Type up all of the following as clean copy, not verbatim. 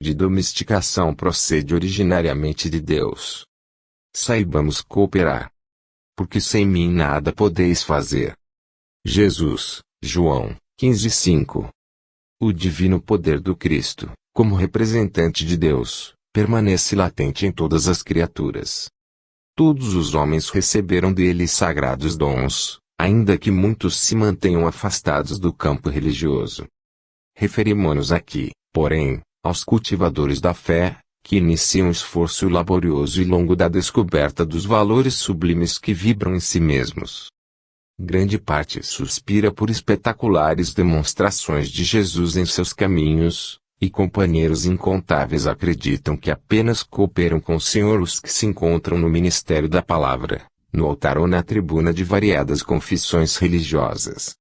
de domesticação procede originariamente de Deus. Saibamos cooperar. Porque sem mim nada podeis fazer. Jesus, João 15:5. O divino poder do Cristo, como representante de Deus, permanece latente em todas as criaturas. Todos os homens receberam dele sagrados dons, ainda que muitos se mantenham afastados do campo religioso. Referimos-nos aqui, porém, aos cultivadores da fé, que iniciam o esforço laborioso e longo da descoberta dos valores sublimes que vibram em si mesmos. Grande parte suspira por espetaculares demonstrações de Jesus em seus caminhos, e companheiros incontáveis acreditam que apenas cooperam com o Senhor os que se encontram no ministério da palavra, no altar ou na tribuna de variadas confissões religiosas.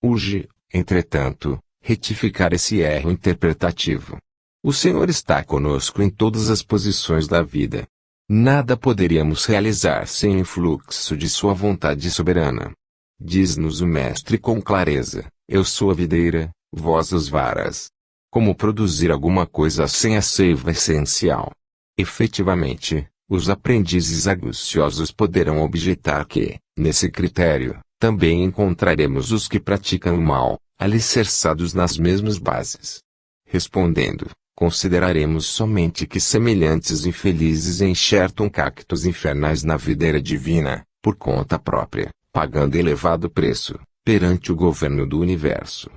Urge, entretanto, retificar esse erro interpretativo. O Senhor está conosco em todas as posições da vida. Nada poderíamos realizar sem o influxo de sua vontade soberana. Diz-nos o Mestre com clareza: eu sou a videira, vós as varas. Como produzir alguma coisa sem a seiva essencial? Efetivamente, os aprendizes aguciosos poderão objetar que, nesse critério, também encontraremos os que praticam o mal, alicerçados nas mesmas bases. Respondendo, consideraremos somente que semelhantes infelizes enxertam cactos infernais na videira divina, por conta própria, pagando elevado preço, perante o governo do universo.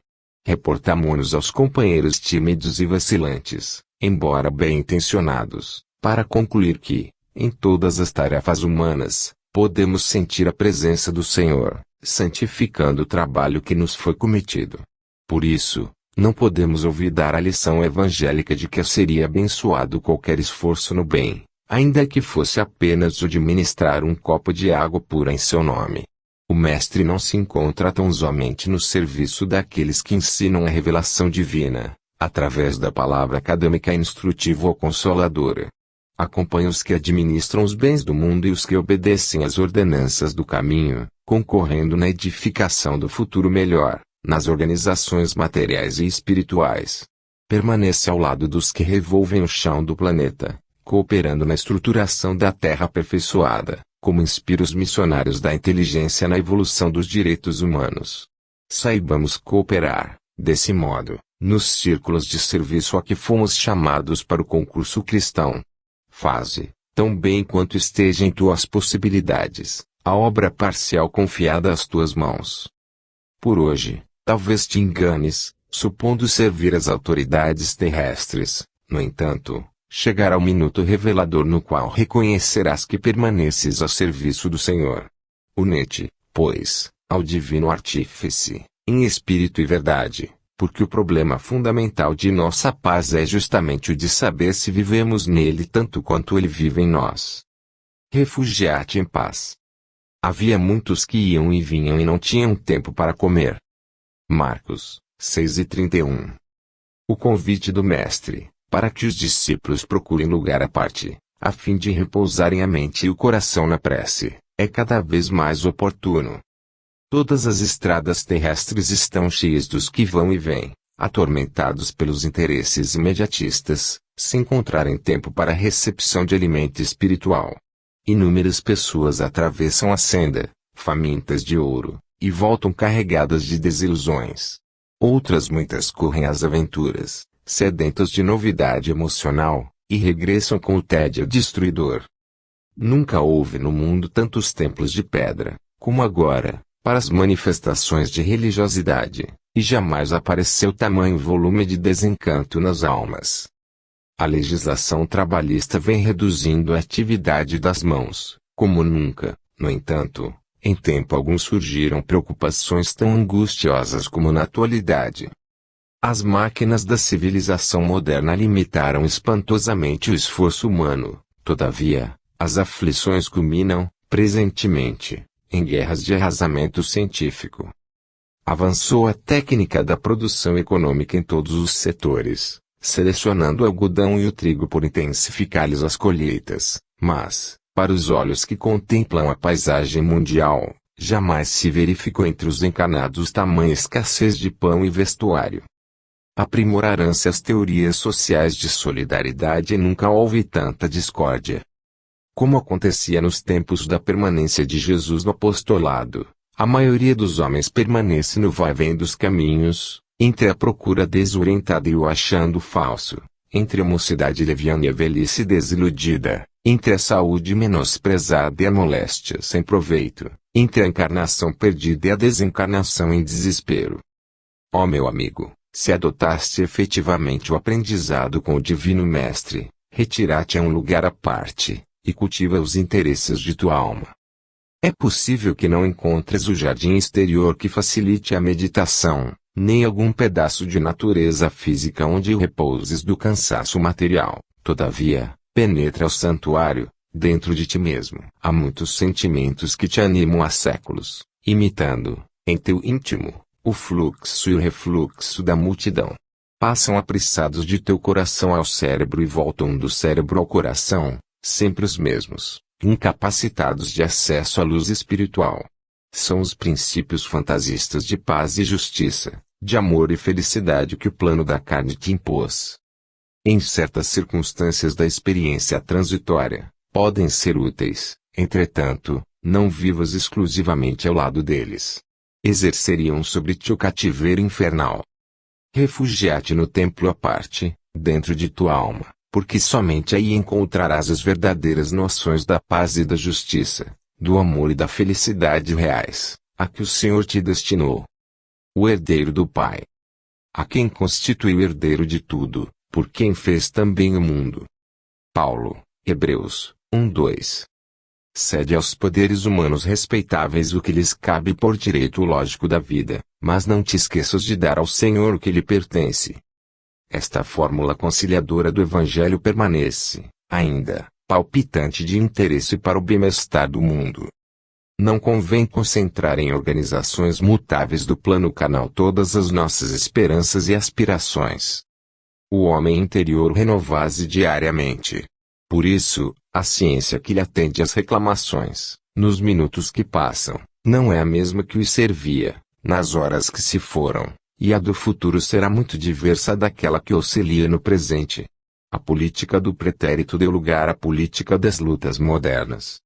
Reportamo-nos aos companheiros tímidos e vacilantes, embora bem-intencionados, para concluir que, em todas as tarefas humanas, podemos sentir a presença do Senhor, santificando o trabalho que nos foi cometido. Por isso, não podemos olvidar a lição evangélica de que seria abençoado qualquer esforço no bem, ainda que fosse apenas o de ministrar um copo de água pura em seu nome. O Mestre não se encontra tão somente no serviço daqueles que ensinam a revelação divina, através da palavra acadêmica instrutiva ou consoladora. Acompanha os que administram os bens do mundo e os que obedecem às ordenanças do caminho, concorrendo na edificação do futuro melhor, nas organizações materiais e espirituais. Permanece ao lado dos que revolvem o chão do planeta, cooperando na estruturação da terra aperfeiçoada, como inspira os missionários da inteligência na evolução dos direitos humanos. Saibamos cooperar, desse modo, nos círculos de serviço a que fomos chamados para o concurso cristão. Faze, tão bem quanto esteja em tuas possibilidades, a obra parcial confiada às tuas mãos. Por hoje, talvez te enganes, supondo servir as autoridades terrestres. No entanto, chegará o minuto revelador no qual reconhecerás que permaneces ao serviço do Senhor. Une-te, pois, ao Divino Artífice, em espírito e verdade, porque o problema fundamental de nossa paz é justamente o de saber se vivemos nele tanto quanto ele vive em nós. Refugiar-te em paz. Havia muitos que iam e vinham e não tinham tempo para comer. Marcos 6:31. O convite do Mestre, para que os discípulos procurem lugar à parte, a fim de repousarem a mente e o coração na prece, é cada vez mais oportuno. Todas as estradas terrestres estão cheias dos que vão e vêm, atormentados pelos interesses imediatistas, sem encontrarem tempo para a recepção de alimento espiritual. Inúmeras pessoas atravessam a senda, famintas de ouro, e voltam carregadas de desilusões. Outras muitas correm às aventuras, sedentas de novidade emocional, e regressam com o tédio destruidor. Nunca houve no mundo tantos templos de pedra, como agora, para as manifestações de religiosidade, e jamais apareceu tamanho volume de desencanto nas almas. A legislação trabalhista vem reduzindo a atividade das mãos, como nunca. No entanto, em tempo algum surgiram preocupações tão angustiosas como na atualidade. As máquinas da civilização moderna limitaram espantosamente o esforço humano. Todavia, as aflições culminam, presentemente, em guerras de arrasamento científico. Avançou a técnica da produção econômica em todos os setores, selecionando o algodão e o trigo por intensificar-lhes as colheitas, mas, para os olhos que contemplam a paisagem mundial, jamais se verificou entre os encanados tamanha escassez de pão e vestuário. aprimorarão-se as teorias sociais de solidariedade e nunca houve tanta discórdia. Como acontecia nos tempos da permanência de Jesus no apostolado, a maioria dos homens permanece no vai-vem dos caminhos, entre a procura desorientada e o achando falso, entre a mocidade leviana e a velhice desiludida, entre a saúde menosprezada e a moléstia sem proveito, entre a encarnação perdida e a desencarnação em desespero. Ó meu amigo, se adotaste efetivamente o aprendizado com o Divino Mestre, retira-te a um lugar à parte, e cultiva os interesses de tua alma. É possível que não encontres o jardim exterior que facilite a meditação, nem algum pedaço de natureza física onde repouses do cansaço material. Todavia, penetra ao santuário, dentro de ti mesmo. Há muitos sentimentos que te animam há séculos, imitando, em teu íntimo, o fluxo e o refluxo da multidão. Passam apressados de teu coração ao cérebro e voltam do cérebro ao coração, sempre os mesmos, incapacitados de acesso à luz espiritual. São os princípios fantasistas de paz e justiça, de amor e felicidade que o plano da carne te impôs. Em certas circunstâncias da experiência transitória, podem ser úteis, entretanto, não vivas exclusivamente ao lado deles. Exerceriam sobre ti o cativeiro infernal. Refugia-te no templo à parte, dentro de tua alma, porque somente aí encontrarás as verdadeiras noções da paz e da justiça, do amor e da felicidade reais, a que o Senhor te destinou. O herdeiro do Pai. A quem constituiu herdeiro de tudo, por quem fez também o mundo. Paulo, Hebreus, 1:2. Cede aos poderes humanos respeitáveis o que lhes cabe por direito lógico da vida, mas não te esqueças de dar ao Senhor o que lhe pertence. Esta fórmula conciliadora do Evangelho permanece, ainda, palpitante de interesse para o bem-estar do mundo. Não convém concentrar em organizações mutáveis do plano canal todas as nossas esperanças e aspirações. O homem interior renova-se diariamente. Por isso, a ciência que lhe atende às reclamações, nos minutos que passam, não é a mesma que os servia, nas horas que se foram, e a do futuro será muito diversa daquela que auxilia no presente. A política do pretérito deu lugar à política das lutas modernas.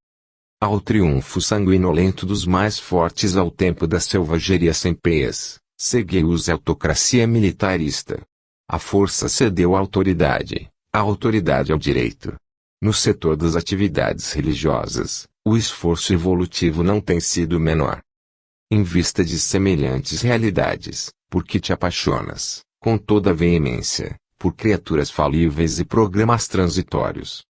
Ao triunfo sanguinolento dos mais fortes ao tempo da selvageria sem pés, seguiu-se a autocracia militarista. A força cedeu à autoridade, a autoridade ao direito. No setor das atividades religiosas, o esforço evolutivo não tem sido menor. Em vista de semelhantes realidades, por que te apaixonas, com toda a veemência, por criaturas falíveis e programas transitórios?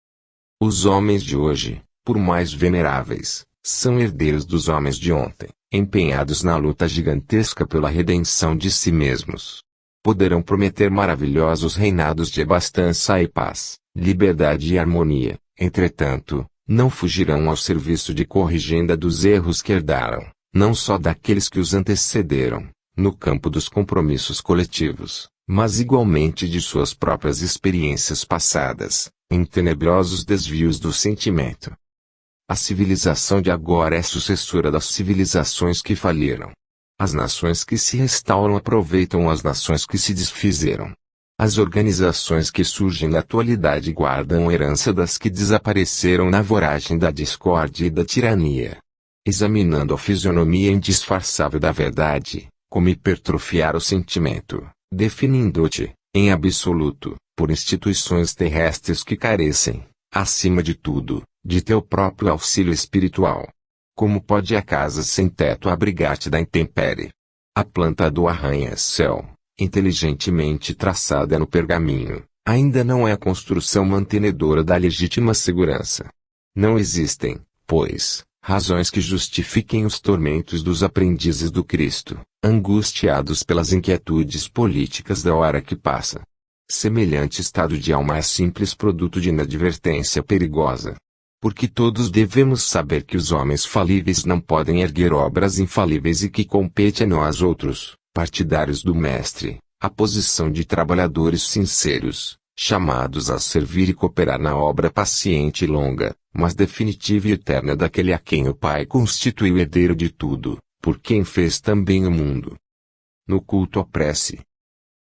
Os homens de hoje, por mais veneráveis, são herdeiros dos homens de ontem, empenhados na luta gigantesca pela redenção de si mesmos. Poderão prometer maravilhosos reinados de abastança e paz, liberdade e harmonia, entretanto, não fugirão ao serviço de corrigenda dos erros que herdaram, não só daqueles que os antecederam, no campo dos compromissos coletivos, mas igualmente de suas próprias experiências passadas, em tenebrosos desvios do sentimento. A civilização de agora é sucessora das civilizações que faliram. As nações que se restauram aproveitam as nações que se desfizeram. As organizações que surgem na atualidade guardam herança das que desapareceram na voragem da discórdia e da tirania. Examinando a fisionomia indisfarçável da verdade, como hipertrofiar o sentimento, definindo-te, em absoluto, por instituições terrestres que carecem, acima de tudo, de teu próprio auxílio espiritual. Como pode a casa sem teto abrigar-te da intempérie? A planta do arranha-céu, inteligentemente traçada no pergaminho, ainda não é a construção mantenedora da legítima segurança. Não existem, pois, razões que justifiquem os tormentos dos aprendizes do Cristo, angustiados pelas inquietudes políticas da hora que passa. Semelhante estado de alma é simples produto de inadvertência perigosa. Porque todos devemos saber que os homens falíveis não podem erguer obras infalíveis e que compete a nós outros, partidários do Mestre, a posição de trabalhadores sinceros, chamados a servir e cooperar na obra paciente e longa, mas definitiva e eterna daquele a quem o Pai constituiu herdeiro de tudo, por quem fez também o mundo. No culto à prece.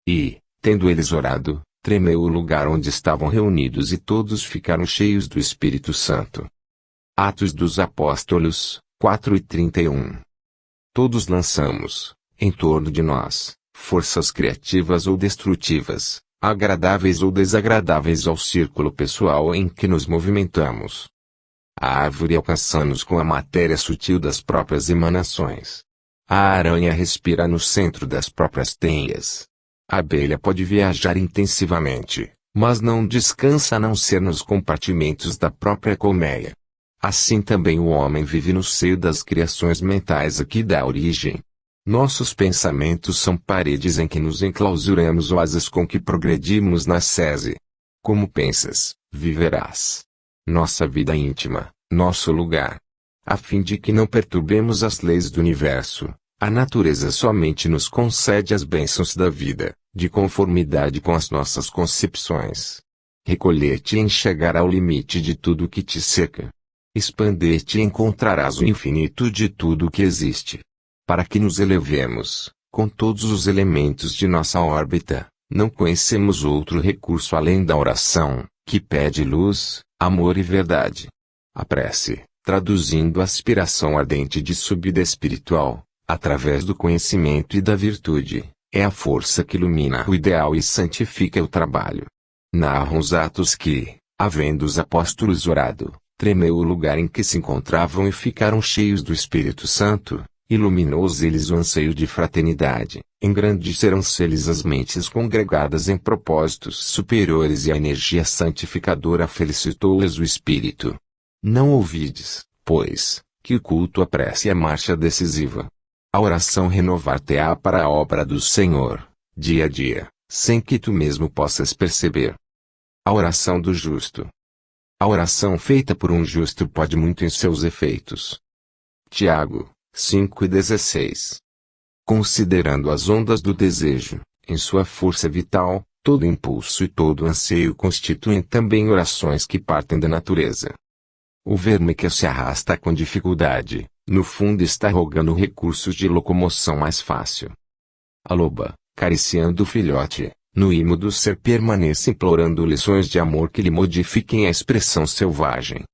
E, Tendo eles orado, tremeu o lugar onde estavam reunidos e todos ficaram cheios do Espírito Santo. Atos dos Apóstolos, 4:31. Todos lançamos, em torno de nós, forças criativas ou destrutivas, agradáveis ou desagradáveis ao círculo pessoal em que nos movimentamos. A árvore alcança-nos com a matéria sutil das próprias emanações. A aranha respira no centro das próprias teias. A abelha pode viajar intensivamente, mas não descansa a não ser nos compartimentos da própria colmeia. Assim também o homem vive no seio das criações mentais a que dá origem. Nossos pensamentos são paredes em que nos enclausuramos ou asas com que progredimos na sese. Como pensas, viverás. Nossa vida íntima, nosso lugar. A fim de que não perturbemos as leis do universo, a natureza somente nos concede as bênçãos da vida, de conformidade com as nossas concepções. Recolher-te e enxergar ao limite de tudo o que te cerca. Expandir-te e encontrarás o infinito de tudo o que existe. Para que nos elevemos, com todos os elementos de nossa órbita, não conhecemos outro recurso além da oração, que pede luz, amor e verdade. A prece, traduzindo a aspiração ardente de subida espiritual, através do conhecimento e da virtude, é a força que ilumina o ideal e santifica o trabalho. Narram os atos que, havendo os apóstolos orado, tremeu o lugar em que se encontravam e ficaram cheios do Espírito Santo, iluminou-se-lhes o anseio de fraternidade, engrandeceram-se-lhes as mentes congregadas em propósitos superiores e a energia santificadora felicitou-lhes o Espírito. Não ouvides, pois, que o culto à prece é marcha decisiva. A oração renovar-te-á para a obra do Senhor, dia a dia, sem que tu mesmo possas perceber. A oração do justo. A oração feita por um justo pode muito em seus efeitos. Tiago, 5:16. Considerando as ondas do desejo, em sua força vital, todo impulso e todo anseio constituem também orações que partem da natureza. O verme que se arrasta com dificuldade, no fundo está rogando recursos de locomoção mais fácil. A loba, cariciando o filhote, no imo do ser permanece implorando lições de amor que lhe modifiquem a expressão selvagem.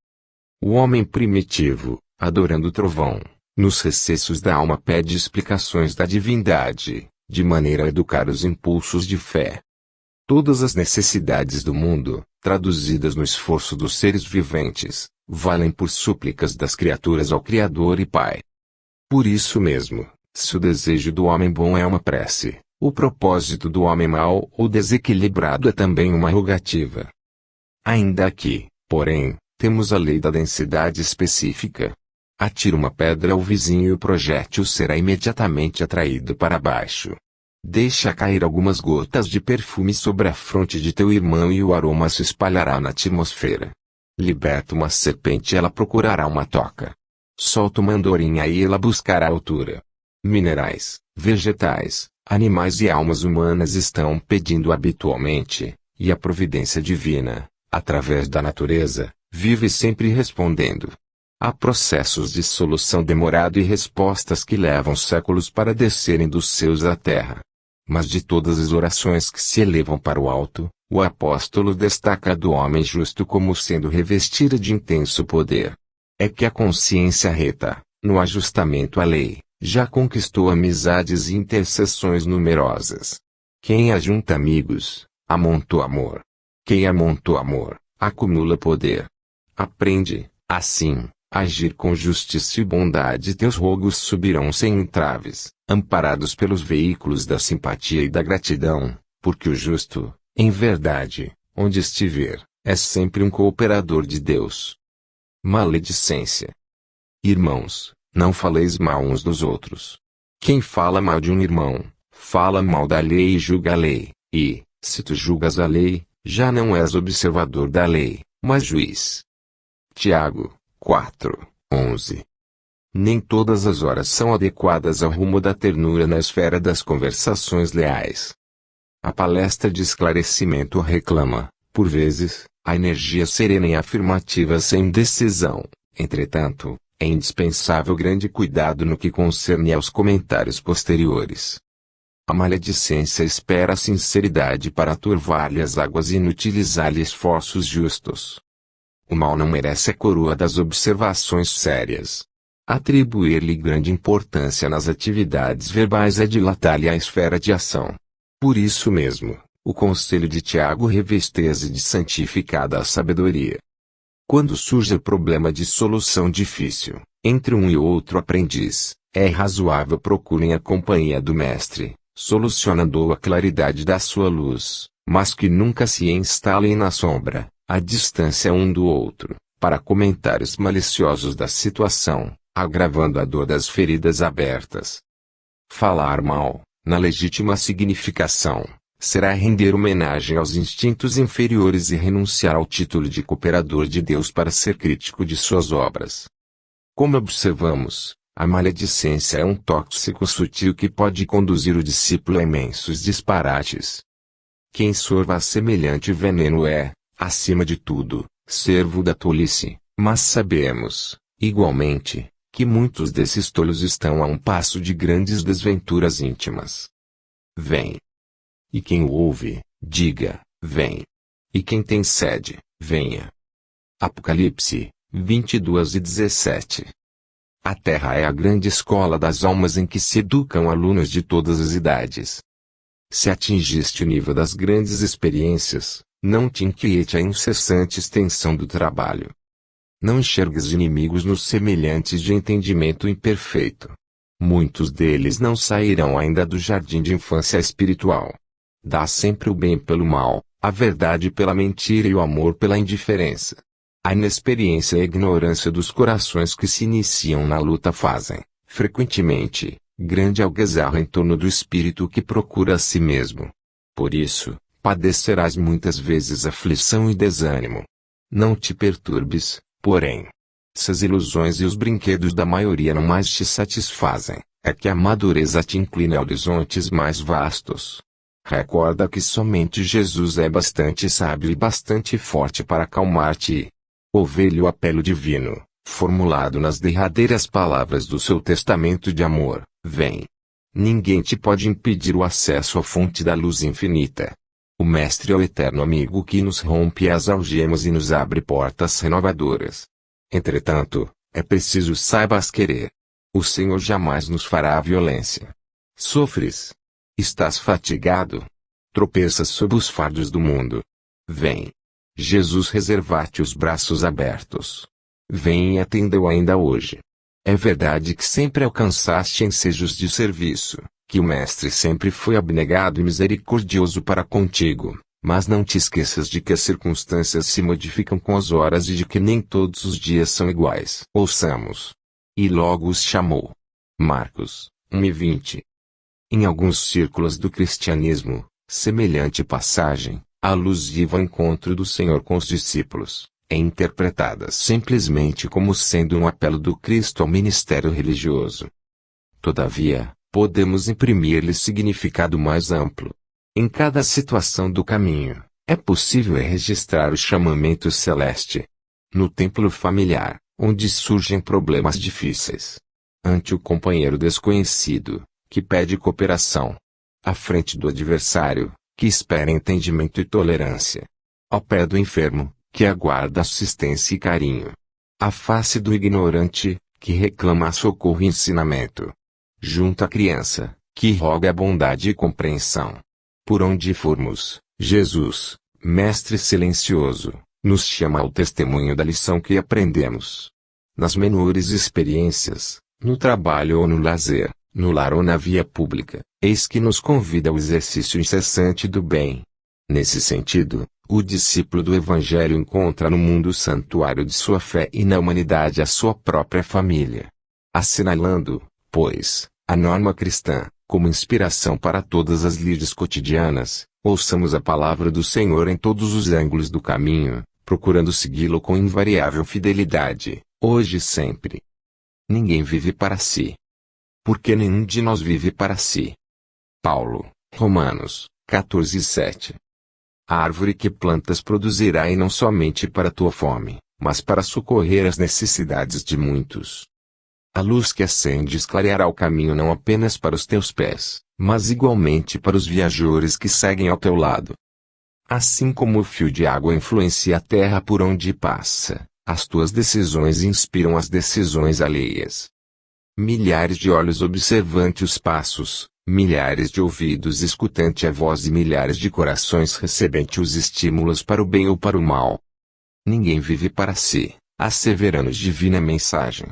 O homem primitivo, adorando o trovão, nos recessos da alma pede explicações da divindade, de maneira a educar os impulsos de fé. Todas as necessidades do mundo, traduzidas no esforço dos seres viventes, valem por súplicas das criaturas ao Criador e Pai. Por isso mesmo, se o desejo do homem bom é uma prece, o propósito do homem mau ou desequilibrado é também uma rogativa. Ainda aqui, porém, temos a lei da densidade específica. Atira uma pedra ao vizinho e o projétil será imediatamente atraído para baixo. Deixa cair algumas gotas de perfume sobre a fronte de teu irmão e o aroma se espalhará na atmosfera. Liberta uma serpente e ela procurará uma toca. Solta uma andorinha e ela buscará altura. Minerais, vegetais, animais e almas humanas estão pedindo habitualmente, e a providência divina, através da natureza, vive sempre respondendo. Há processos de solução demorado e respostas que levam séculos para descerem dos céus à terra. Mas de todas as orações que se elevam para o alto, o apóstolo destaca a do homem justo como sendo revestida de intenso poder. É que a consciência reta, no ajustamento à lei, já conquistou amizades e intercessões numerosas. Quem ajunta amigos, amontoa amor. Quem amontoa amor, acumula poder. Aprende, assim, a agir com justiça e bondade. Teus rogos subirão sem entraves, amparados pelos veículos da simpatia e da gratidão, porque o justo, em verdade, onde estiver, é sempre um cooperador de Deus. Maledicência. Irmãos, não faleis mal uns dos outros. Quem fala mal de um irmão, fala mal da lei e julga a lei, e, se tu julgas a lei, já não és observador da lei, mas juiz. Tiago, 4:11. Nem todas as horas são adequadas ao rumo da ternura na esfera das conversações leais. A palestra de esclarecimento reclama, por vezes, a energia serena e afirmativa sem decisão. Entretanto, é indispensável grande cuidado no que concerne aos comentários posteriores. A maledicência espera a sinceridade para turvar-lhe as águas e inutilizar-lhe esforços justos. O mal não merece a coroa das observações sérias. Atribuir-lhe grande importância nas atividades verbais é dilatar-lhe a esfera de ação. Por isso mesmo, o conselho de Tiago reveste-se de santificada sabedoria. Quando surge o problema de solução difícil, entre um e outro aprendiz, é razoável procurem a companhia do mestre, solucionando-o à claridade da sua luz, mas que nunca se instalem na sombra, à distância um do outro, para comentários maliciosos da situação, agravando a dor das feridas abertas. Falar mal, na legítima significação, será render homenagem aos instintos inferiores e renunciar ao título de cooperador de Deus para ser crítico de suas obras. Como observamos, a maledicência é um tóxico sutil que pode conduzir o discípulo a imensos disparates. Quem sorva semelhante veneno é, acima de tudo, servo da tolice, mas sabemos, igualmente, que muitos desses tolos estão a um passo de grandes desventuras íntimas. Vem. E quem o ouve, diga, vem. E quem tem sede, venha. Apocalipse 22:17. A Terra é a grande escola das almas em que se educam alunos de todas as idades. Se atingiste o nível das grandes experiências, não te inquiete a incessante extensão do trabalho. Não enxergues inimigos nos semelhantes de entendimento imperfeito. Muitos deles não sairão ainda do jardim de infância espiritual. Dá sempre o bem pelo mal, a verdade pela mentira e o amor pela indiferença. A inexperiência e a ignorância dos corações que se iniciam na luta fazem, frequentemente, grande algazarra em torno do espírito que procura a si mesmo. Por isso, padecerás muitas vezes aflição e desânimo. Não te perturbes, porém. Se as ilusões e os brinquedos da maioria não mais te satisfazem, é que a madureza te inclina a horizontes mais vastos. Recorda que somente Jesus é bastante sábio e bastante forte para acalmar-te. Ouve-lhe o apelo divino, formulado nas derradeiras palavras do seu testamento de amor, vem. Ninguém te pode impedir o acesso à fonte da luz infinita. O Mestre é o eterno amigo que nos rompe as algemas e nos abre portas renovadoras. Entretanto, é preciso saibas querer. O Senhor jamais nos fará violência. Sofres? Estás fatigado? Tropeças sob os fardos do mundo? Vem. Jesus reserva-te os braços abertos. Vem e atenda-o ainda hoje. É verdade que sempre alcançaste ensejos de serviço, que o Mestre sempre foi abnegado e misericordioso para contigo, mas não te esqueças de que as circunstâncias se modificam com as horas e de que nem todos os dias são iguais. Ouçamos. E logo os chamou. Marcos 1:20. Em alguns círculos do cristianismo, semelhante passagem, alusiva ao encontro do Senhor com os discípulos, é interpretada simplesmente como sendo um apelo do Cristo ao ministério religioso. Todavia, podemos imprimir-lhe significado mais amplo. Em cada situação do caminho, é possível registrar o chamamento celeste. No templo familiar, onde surgem problemas difíceis. Ante o companheiro desconhecido, que pede cooperação. À frente do adversário, que espera entendimento e tolerância. Ao pé do enfermo, que aguarda assistência e carinho. À face do ignorante, que reclama socorro e ensinamento. Junto à criança, que roga bondade e compreensão. Por onde formos, Jesus, Mestre silencioso, nos chama ao testemunho da lição que aprendemos. Nas menores experiências, no trabalho ou no lazer, no lar ou na via pública, eis que nos convida ao exercício incessante do bem. Nesse sentido, o discípulo do Evangelho encontra no mundo o santuário de sua fé e na humanidade a sua própria família. Assinalando, pois, a norma cristã, como inspiração para todas as lides cotidianas, ouçamos a palavra do Senhor em todos os ângulos do caminho, procurando segui-lo com invariável fidelidade, hoje e sempre. Ninguém vive para si. Porque nenhum de nós vive para si. Paulo, Romanos 14:7. A árvore que plantas produzirá e não somente para tua fome, mas para socorrer as necessidades de muitos. A luz que acende esclareará o caminho não apenas para os teus pés, mas igualmente para os viajantes que seguem ao teu lado. Assim como o fio de água influencia a terra por onde passa, as tuas decisões inspiram as decisões alheias. Milhares de olhos observante os passos, milhares de ouvidos escutante a voz e milhares de corações recebente os estímulos para o bem ou para o mal. Ninguém vive para si, asseverando divina mensagem.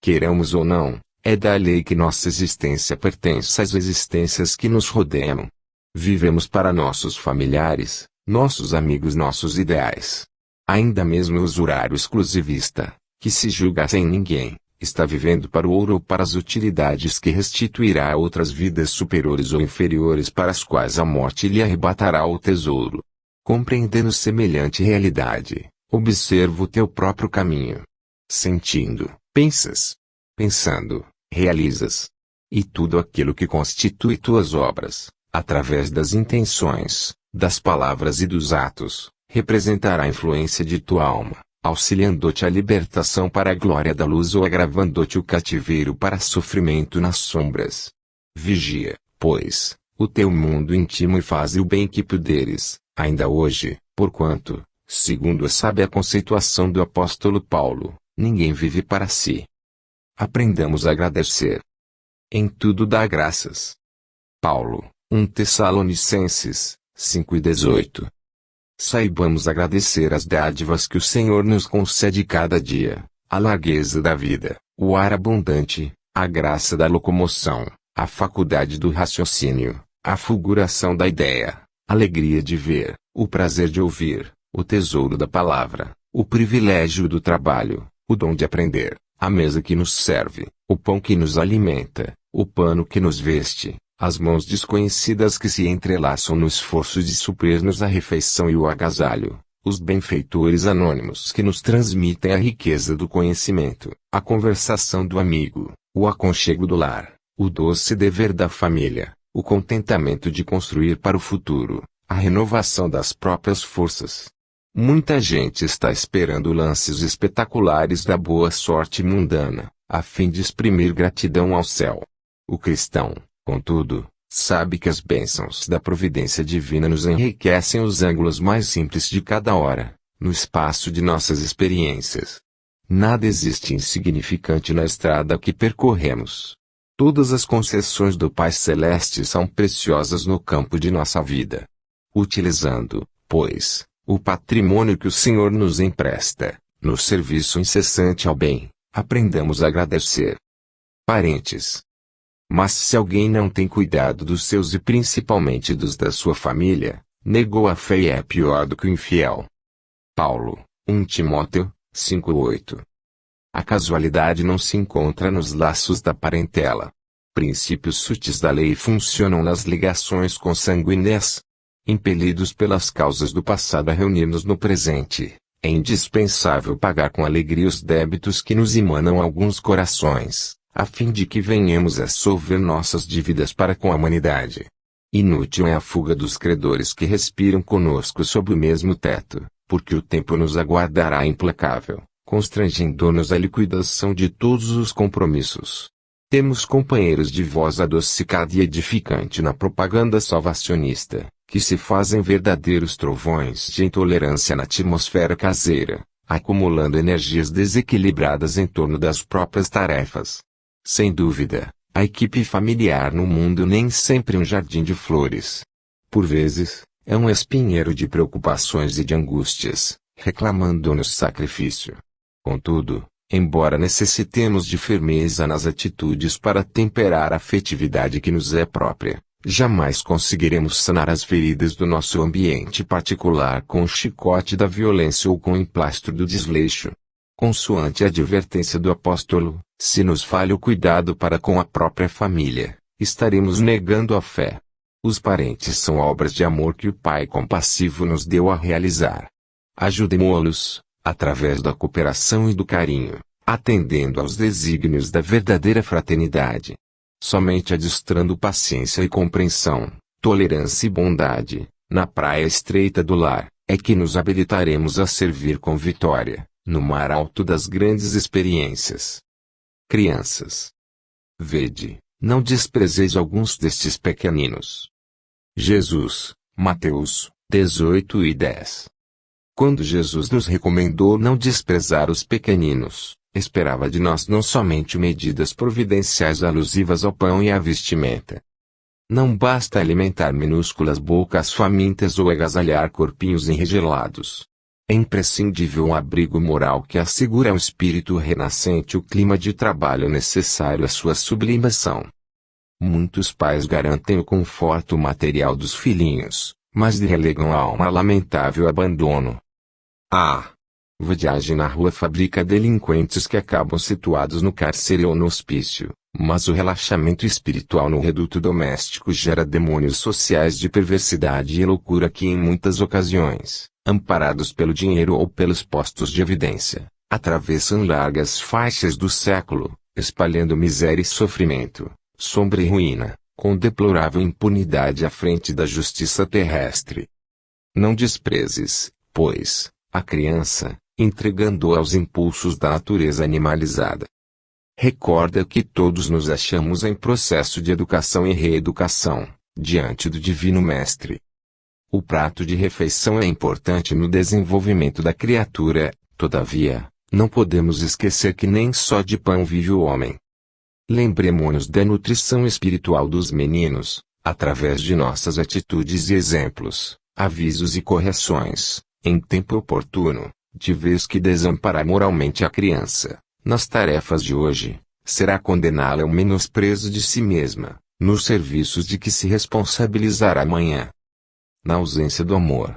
Queiramos ou não, é da lei que nossa existência pertence às existências que nos rodeiam. Vivemos para nossos familiares, nossos amigos, nossos ideais. Ainda mesmo o usurário exclusivista, que se julga sem ninguém, está vivendo para o ouro ou para as utilidades que restituirá a outras vidas superiores ou inferiores para as quais a morte lhe arrebatará o tesouro. Compreendendo semelhante realidade, observa o teu próprio caminho. Sentindo, pensas. Pensando, realizas. E tudo aquilo que constitui tuas obras, através das intenções, das palavras e dos atos, representará a influência de tua alma, auxiliando-te à libertação para a glória da luz ou agravando-te o cativeiro para sofrimento nas sombras. Vigia, pois, o teu mundo íntimo e faze o bem que puderes, ainda hoje, porquanto, segundo a sábia conceituação do apóstolo Paulo, ninguém vive para si. Aprendamos a agradecer. Em tudo dá graças. Paulo, 1 Tessalonicenses, 5:18. Saibamos agradecer as dádivas que o Senhor nos concede cada dia, a largueza da vida, o ar abundante, a graça da locomoção, a faculdade do raciocínio, a fulguração da ideia, a alegria de ver, o prazer de ouvir, o tesouro da palavra, o privilégio do trabalho, o dom de aprender, a mesa que nos serve, o pão que nos alimenta, o pano que nos veste, as mãos desconhecidas que se entrelaçam no esforço de suprir-nos a refeição e o agasalho, os benfeitores anônimos que nos transmitem a riqueza do conhecimento, a conversação do amigo, o aconchego do lar, o doce dever da família, o contentamento de construir para o futuro, a renovação das próprias forças. Muita gente está esperando lances espetaculares da boa sorte mundana, a fim de exprimir gratidão ao céu. O cristão, contudo, sabe que as bênçãos da providência divina nos enriquecem os ângulos mais simples de cada hora, no espaço de nossas experiências. Nada existe insignificante na estrada que percorremos. Todas as concessões do Pai Celeste são preciosas no campo de nossa vida. Utilizando, pois, o patrimônio que o Senhor nos empresta, no serviço incessante ao bem, aprendamos a agradecer. Parentes. Mas se alguém não tem cuidado dos seus e principalmente dos da sua família, negou a fé e é pior do que o infiel. Paulo, 1 Timóteo, 5:8. A casualidade não se encontra nos laços da parentela. Princípios sutis da lei funcionam nas ligações consanguíneas. Impelidos pelas causas do passado a reunir-nos no presente, é indispensável pagar com alegria os débitos que nos emanam a alguns corações, a fim de que venhamos a solver nossas dívidas para com a humanidade. Inútil é a fuga dos credores que respiram conosco sob o mesmo teto, porque o tempo nos aguardará implacável, constrangendo-nos à liquidação de todos os compromissos. Temos companheiros de voz adocicada e edificante na propaganda salvacionista, que se fazem verdadeiros trovões de intolerância na atmosfera caseira, acumulando energias desequilibradas em torno das próprias tarefas. Sem dúvida, a equipe familiar no mundo nem sempre um jardim de flores. Por vezes, é um espinheiro de preocupações e de angústias, reclamando-nos sacrifício. Contudo, embora necessitemos de firmeza nas atitudes para temperar a afetividade que nos é própria, jamais conseguiremos sanar as feridas do nosso ambiente particular com o chicote da violência ou com o emplastro do desleixo. Consoante a advertência do apóstolo, se nos falha o cuidado para com a própria família, estaremos negando a fé. Os parentes são obras de amor que o Pai compassivo nos deu a realizar. Ajudemo-los, através da cooperação e do carinho, atendendo aos desígnios da verdadeira fraternidade. Somente adistrando paciência e compreensão, tolerância e bondade, na praia estreita do lar, é que nos habilitaremos a servir com vitória, no mar alto das grandes experiências. Crianças, vede, não desprezeis alguns destes pequeninos. Jesus, Mateus 18:10. Quando Jesus nos recomendou não desprezar os pequeninos, esperava de nós não somente medidas providenciais alusivas ao pão e à vestimenta. Não basta alimentar minúsculas bocas famintas ou agasalhar corpinhos enregelados. É imprescindível um abrigo moral que assegure ao espírito renascente o clima de trabalho necessário à sua sublimação. Muitos pais garantem o conforto material dos filhinhos, mas lhe relegam a alma a lamentável abandono. A vadiagem na rua fabrica delinquentes que acabam situados no cárcere ou no hospício, mas o relaxamento espiritual no reduto doméstico gera demônios sociais de perversidade e loucura que em muitas ocasiões, amparados pelo dinheiro ou pelos postos de evidência, atravessam largas faixas do século, espalhando miséria e sofrimento, sombra e ruína, com deplorável impunidade à frente da justiça terrestre. Não desprezes, pois, a criança, entregando-a aos impulsos da natureza animalizada. Recorda que todos nos achamos em processo de educação e reeducação, diante do Divino Mestre. O prato de refeição é importante no desenvolvimento da criatura, todavia, não podemos esquecer que nem só de pão vive o homem. Lembremo-nos da nutrição espiritual dos meninos, através de nossas atitudes e exemplos, avisos e correções, em tempo oportuno, de vez que desamparar moralmente a criança, nas tarefas de hoje, será condená-la ao menosprezo de si mesma, nos serviços de que se responsabilizará amanhã. Na ausência do amor.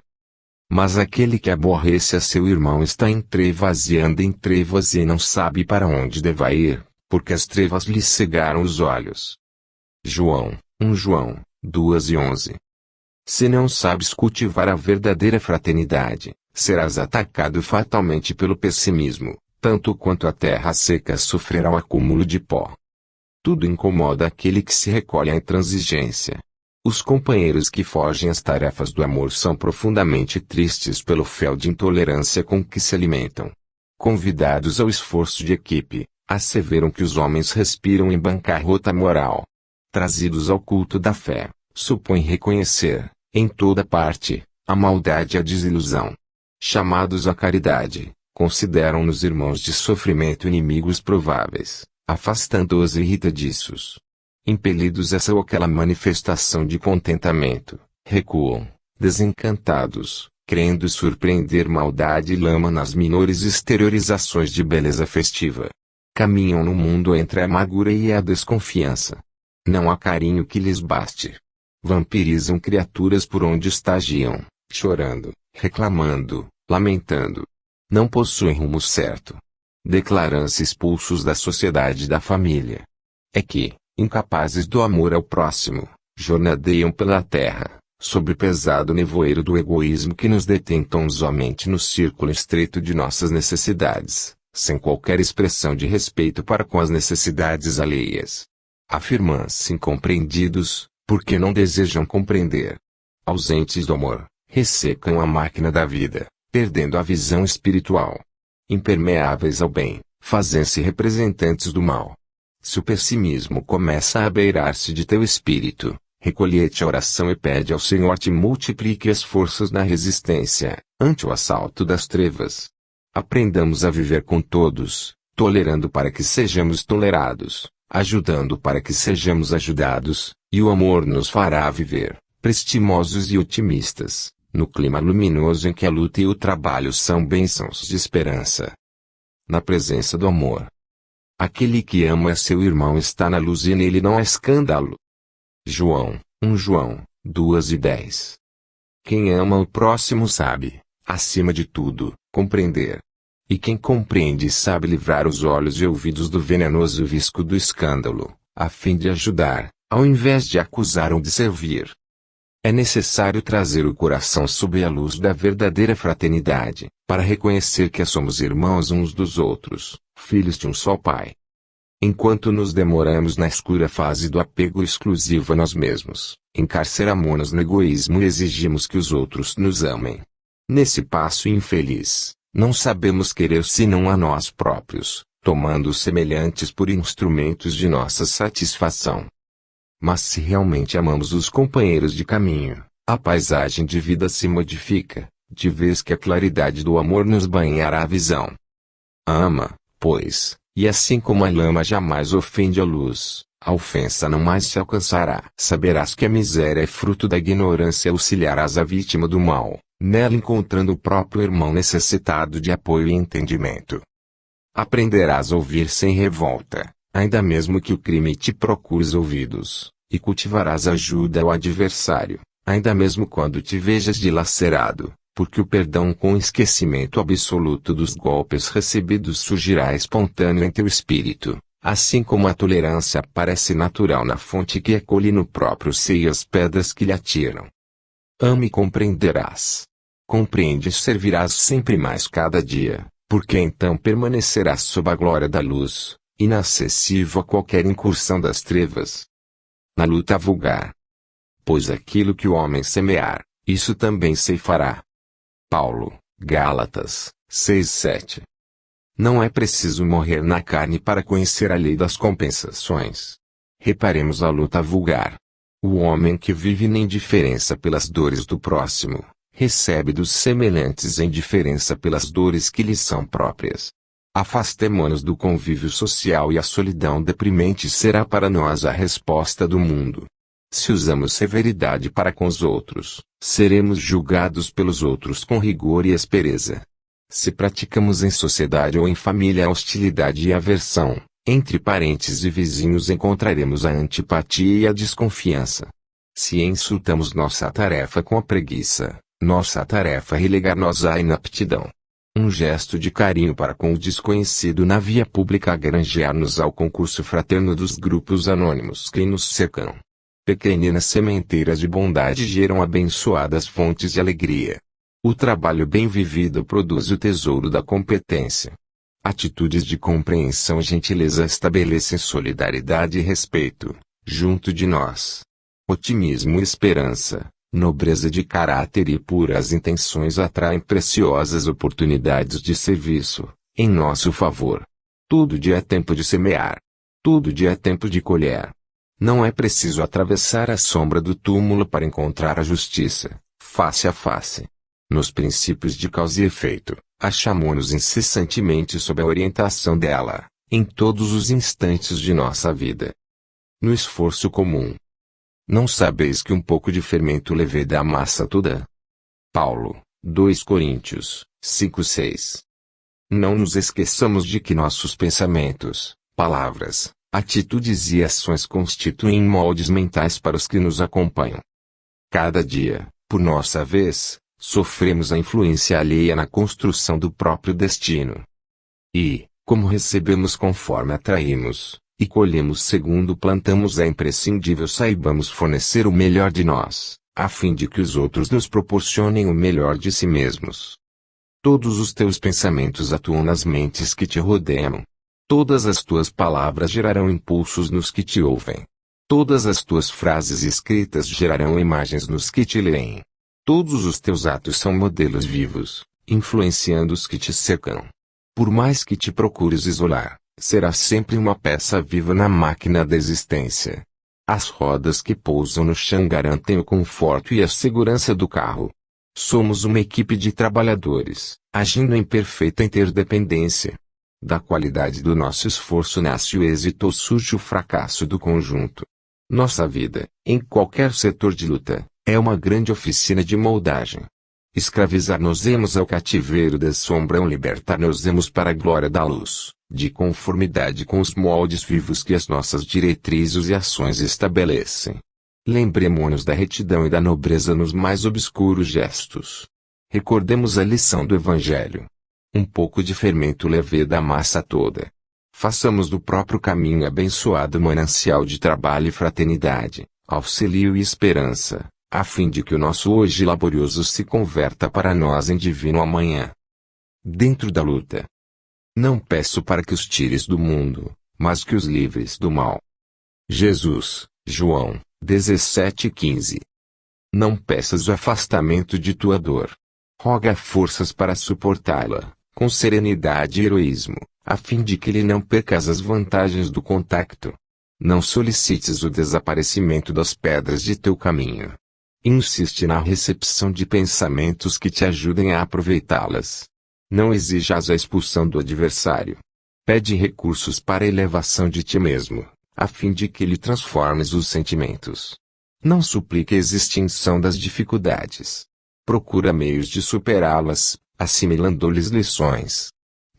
Mas aquele que aborrece a seu irmão está em trevas e anda em trevas e não sabe para onde deva ir, porque as trevas lhe cegaram os olhos. João 2:11. Se não sabes cultivar a verdadeira fraternidade, serás atacado fatalmente pelo pessimismo, tanto quanto a terra seca sofrerá o acúmulo de pó. Tudo incomoda aquele que se recolhe à intransigência. Os companheiros que fogem às tarefas do amor são profundamente tristes pelo fel de intolerância com que se alimentam. Convidados ao esforço de equipe, asseveram que os homens respiram em bancarrota moral. Trazidos ao culto da fé, supõem reconhecer, em toda parte, a maldade e a desilusão. Chamados à caridade, consideram-nos irmãos de sofrimento inimigos prováveis, afastando-os irritadiços. Impelidos a essa ou aquela manifestação de contentamento, recuam, desencantados, crendo surpreender maldade e lama nas menores exteriorizações de beleza festiva. Caminham no mundo entre a amargura e a desconfiança. Não há carinho que lhes baste. Vampirizam criaturas por onde estagiam, chorando, reclamando, lamentando. Não possuem rumo certo. Declaram-se expulsos da sociedade e da família. É que, incapazes do amor ao próximo, jornadeiam pela terra, sob o pesado nevoeiro do egoísmo que nos detém tão somente no círculo estreito de nossas necessidades, sem qualquer expressão de respeito para com as necessidades alheias. Afirmam-se incompreendidos, porque não desejam compreender. Ausentes do amor, ressecam a máquina da vida, perdendo a visão espiritual. Impermeáveis ao bem, fazem-se representantes do mal. Se o pessimismo começa a beirar-se de teu espírito, recolhe-te a oração e pede ao Senhor te multiplique as forças na resistência, ante o assalto das trevas. Aprendamos a viver com todos, tolerando para que sejamos tolerados, ajudando para que sejamos ajudados, e o amor nos fará viver, prestimosos e otimistas, no clima luminoso em que a luta e o trabalho são bênçãos de esperança. Na presença do amor. Aquele que ama seu irmão está na luz e nele não há escândalo. João 2:10. Quem ama o próximo sabe, acima de tudo, compreender. E quem compreende sabe livrar os olhos e ouvidos do venenoso visco do escândalo, a fim de ajudar, ao invés de acusar ou de servir. É necessário trazer o coração sob a luz da verdadeira fraternidade, para reconhecer que somos irmãos uns dos outros, filhos de um só Pai. Enquanto nos demoramos na escura fase do apego exclusivo a nós mesmos, encarceramo-nos no egoísmo e exigimos que os outros nos amem. Nesse passo infeliz, não sabemos querer senão a nós próprios, tomando os semelhantes por instrumentos de nossa satisfação. Mas se realmente amamos os companheiros de caminho, a paisagem de vida se modifica, de vez que a claridade do amor nos banhará a visão. Ama, pois, e assim como a lama jamais ofende a luz, a ofensa não mais se alcançará. Saberás que a miséria é fruto da ignorância e auxiliarás a vítima do mal, nela encontrando o próprio irmão necessitado de apoio e entendimento. Aprenderás a ouvir sem revolta, ainda mesmo que o crime te procure os ouvidos, e cultivarás ajuda ao adversário, ainda mesmo quando te vejas dilacerado, porque o perdão com esquecimento absoluto dos golpes recebidos surgirá espontâneo em teu espírito, assim como a tolerância parece natural na fonte que acolhe no próprio seio as pedras que lhe atiram. Ama e compreenderás. Compreende e servirás sempre mais cada dia, porque então permanecerás sob a glória da luz, inacessível a qualquer incursão das trevas. Na luta vulgar. Pois aquilo que o homem semear, isso também ceifará. Paulo, Gálatas, 6:7. Não é preciso morrer na carne para conhecer a lei das compensações. Reparemos a luta vulgar. O homem que vive na indiferença pelas dores do próximo, recebe dos semelhantes a indiferença pelas dores que lhe são próprias. Afastemo-nos do convívio social e a solidão deprimente será para nós a resposta do mundo. Se usamos severidade para com os outros, seremos julgados pelos outros com rigor e aspereza. Se praticamos em sociedade ou em família a hostilidade e aversão, entre parentes e vizinhos encontraremos a antipatia e a desconfiança. Se insultamos nossa tarefa com a preguiça, nossa tarefa é relegar-nos à inaptidão. Um gesto de carinho para com o desconhecido na via pública granjear-nos ao concurso fraterno dos grupos anônimos que nos cercam. Pequeninas sementeiras de bondade geram abençoadas fontes de alegria. O trabalho bem vivido produz o tesouro da competência. Atitudes de compreensão e gentileza estabelecem solidariedade e respeito, junto de nós. Otimismo e esperança, nobreza de caráter e puras intenções atraem preciosas oportunidades de serviço, em nosso favor. Todo dia é tempo de semear. Todo dia é tempo de colher. Não é preciso atravessar a sombra do túmulo para encontrar a justiça, face a face. Nos princípios de causa e efeito, achamo-nos incessantemente sob a orientação dela, em todos os instantes de nossa vida. No esforço comum. Não sabeis que um pouco de fermento leveda a massa toda? Paulo, 2 Coríntios, 5:6. Não nos esqueçamos de que nossos pensamentos, palavras, atitudes e ações constituem moldes mentais para os que nos acompanham. Cada dia, por nossa vez, sofremos a influência alheia na construção do próprio destino. E, como recebemos conforme atraímos, e colhemos segundo plantamos, é imprescindível saibamos fornecer o melhor de nós, a fim de que os outros nos proporcionem o melhor de si mesmos. Todos os teus pensamentos atuam nas mentes que te rodeiam. Todas as tuas palavras gerarão impulsos nos que te ouvem. Todas as tuas frases escritas gerarão imagens nos que te leem. Todos os teus atos são modelos vivos, influenciando os que te cercam. Por mais que te procures isolar, serás sempre uma peça viva na máquina da existência. As rodas que pousam no chão garantem o conforto e a segurança do carro. Somos uma equipe de trabalhadores, agindo em perfeita interdependência. Da qualidade do nosso esforço nasce o êxito ou surge o fracasso do conjunto. Nossa vida, em qualquer setor de luta, é uma grande oficina de moldagem. Escravizar-nos-emos ao cativeiro da sombra ou libertar-nos-emos para a glória da luz, de conformidade com os moldes vivos que as nossas diretrizes e ações estabelecem. Lembremo-nos da retidão e da nobreza nos mais obscuros gestos. Recordemos a lição do Evangelho. Um pouco de fermento leveda a massa toda. Façamos do próprio caminho abençoado manancial de trabalho e fraternidade, auxílio e esperança, a fim de que o nosso hoje laborioso se converta para nós em divino amanhã. Dentro da luta. Não peço para que os tires do mundo, mas que os livres do mal. Jesus, João, 17:15. Não peças o afastamento de tua dor. Roga forças para suportá-la, com serenidade e heroísmo, a fim de que ele não percas as vantagens do contacto. Não solicites o desaparecimento das pedras de teu caminho. Insiste na recepção de pensamentos que te ajudem a aproveitá-las. Não exijas a expulsão do adversário. Pede recursos para a elevação de ti mesmo, a fim de que lhe transformes os sentimentos. Não suplique a extinção das dificuldades. Procura meios de superá-las, assimilando-lhes lições.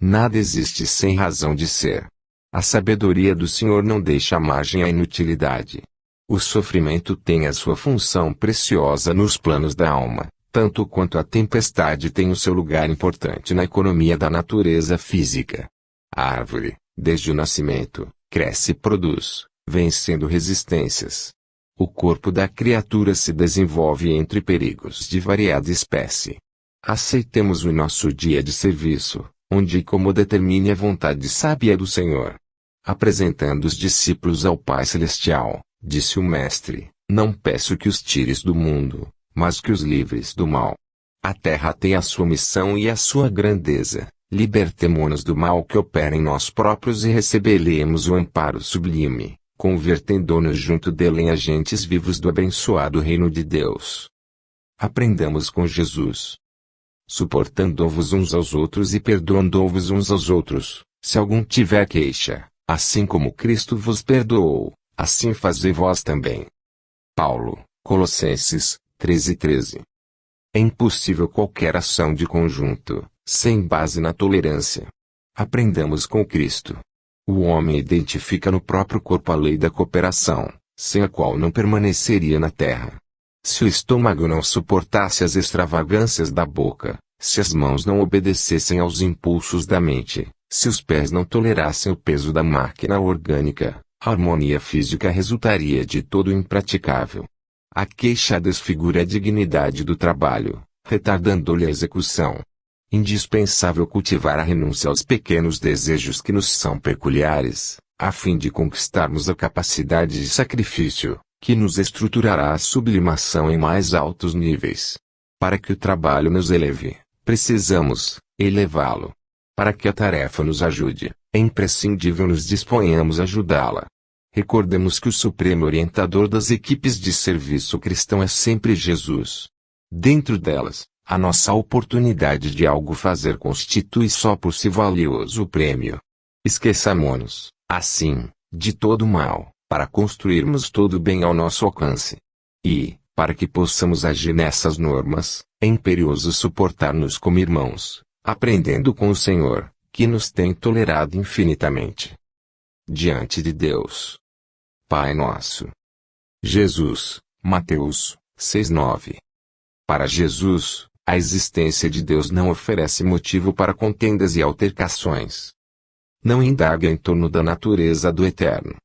Nada existe sem razão de ser. A sabedoria do Senhor não deixa margem à inutilidade. O sofrimento tem a sua função preciosa nos planos da alma, tanto quanto a tempestade tem o seu lugar importante na economia da natureza física. A árvore, desde o nascimento, cresce e produz, vencendo resistências. O corpo da criatura se desenvolve entre perigos de variada espécie. Aceitemos o nosso dia de serviço, onde e como determine a vontade sábia do Senhor. Apresentando os discípulos ao Pai Celestial, disse o Mestre, não peço que os tires do mundo, mas que os livres do mal. A terra tem a sua missão e a sua grandeza, libertemo-nos do mal que opera em nós próprios e recebelemos o amparo sublime, convertendo-nos junto dele em agentes vivos do abençoado reino de Deus. Aprendamos com Jesus. Suportando-vos uns aos outros e perdoando-vos uns aos outros, se algum tiver queixa, assim como Cristo vos perdoou, assim fazei vós também. Paulo, Colossenses, 13:13. É impossível qualquer ação de conjunto, sem base na tolerância. Aprendamos com Cristo. O homem identifica no próprio corpo a lei da cooperação, sem a qual não permaneceria na terra. Se o estômago não suportasse as extravagâncias da boca, se as mãos não obedecessem aos impulsos da mente, se os pés não tolerassem o peso da máquina orgânica, a harmonia física resultaria de todo impraticável. A queixa desfigura a dignidade do trabalho, retardando-lhe a execução. Indispensável cultivar a renúncia aos pequenos desejos que nos são peculiares, a fim de conquistarmos a capacidade de sacrifício, que nos estruturará a sublimação em mais altos níveis. Para que o trabalho nos eleve, precisamos elevá-lo. Para que a tarefa nos ajude, é imprescindível nos disponhamos a ajudá-la. Recordemos que o supremo orientador das equipes de serviço cristão é sempre Jesus. Dentro delas, a nossa oportunidade de algo fazer constitui só por si valioso prêmio. Esqueçamo-nos, assim, de todo o mal, para construirmos todo o bem ao nosso alcance. E, para que possamos agir nessas normas, é imperioso suportar-nos como irmãos, aprendendo com o Senhor, que nos tem tolerado infinitamente. Diante de Deus. Pai nosso. Jesus, Mateus 6:9. Para Jesus, a existência de Deus não oferece motivo para contendas e altercações. Não indaga em torno da natureza do Eterno.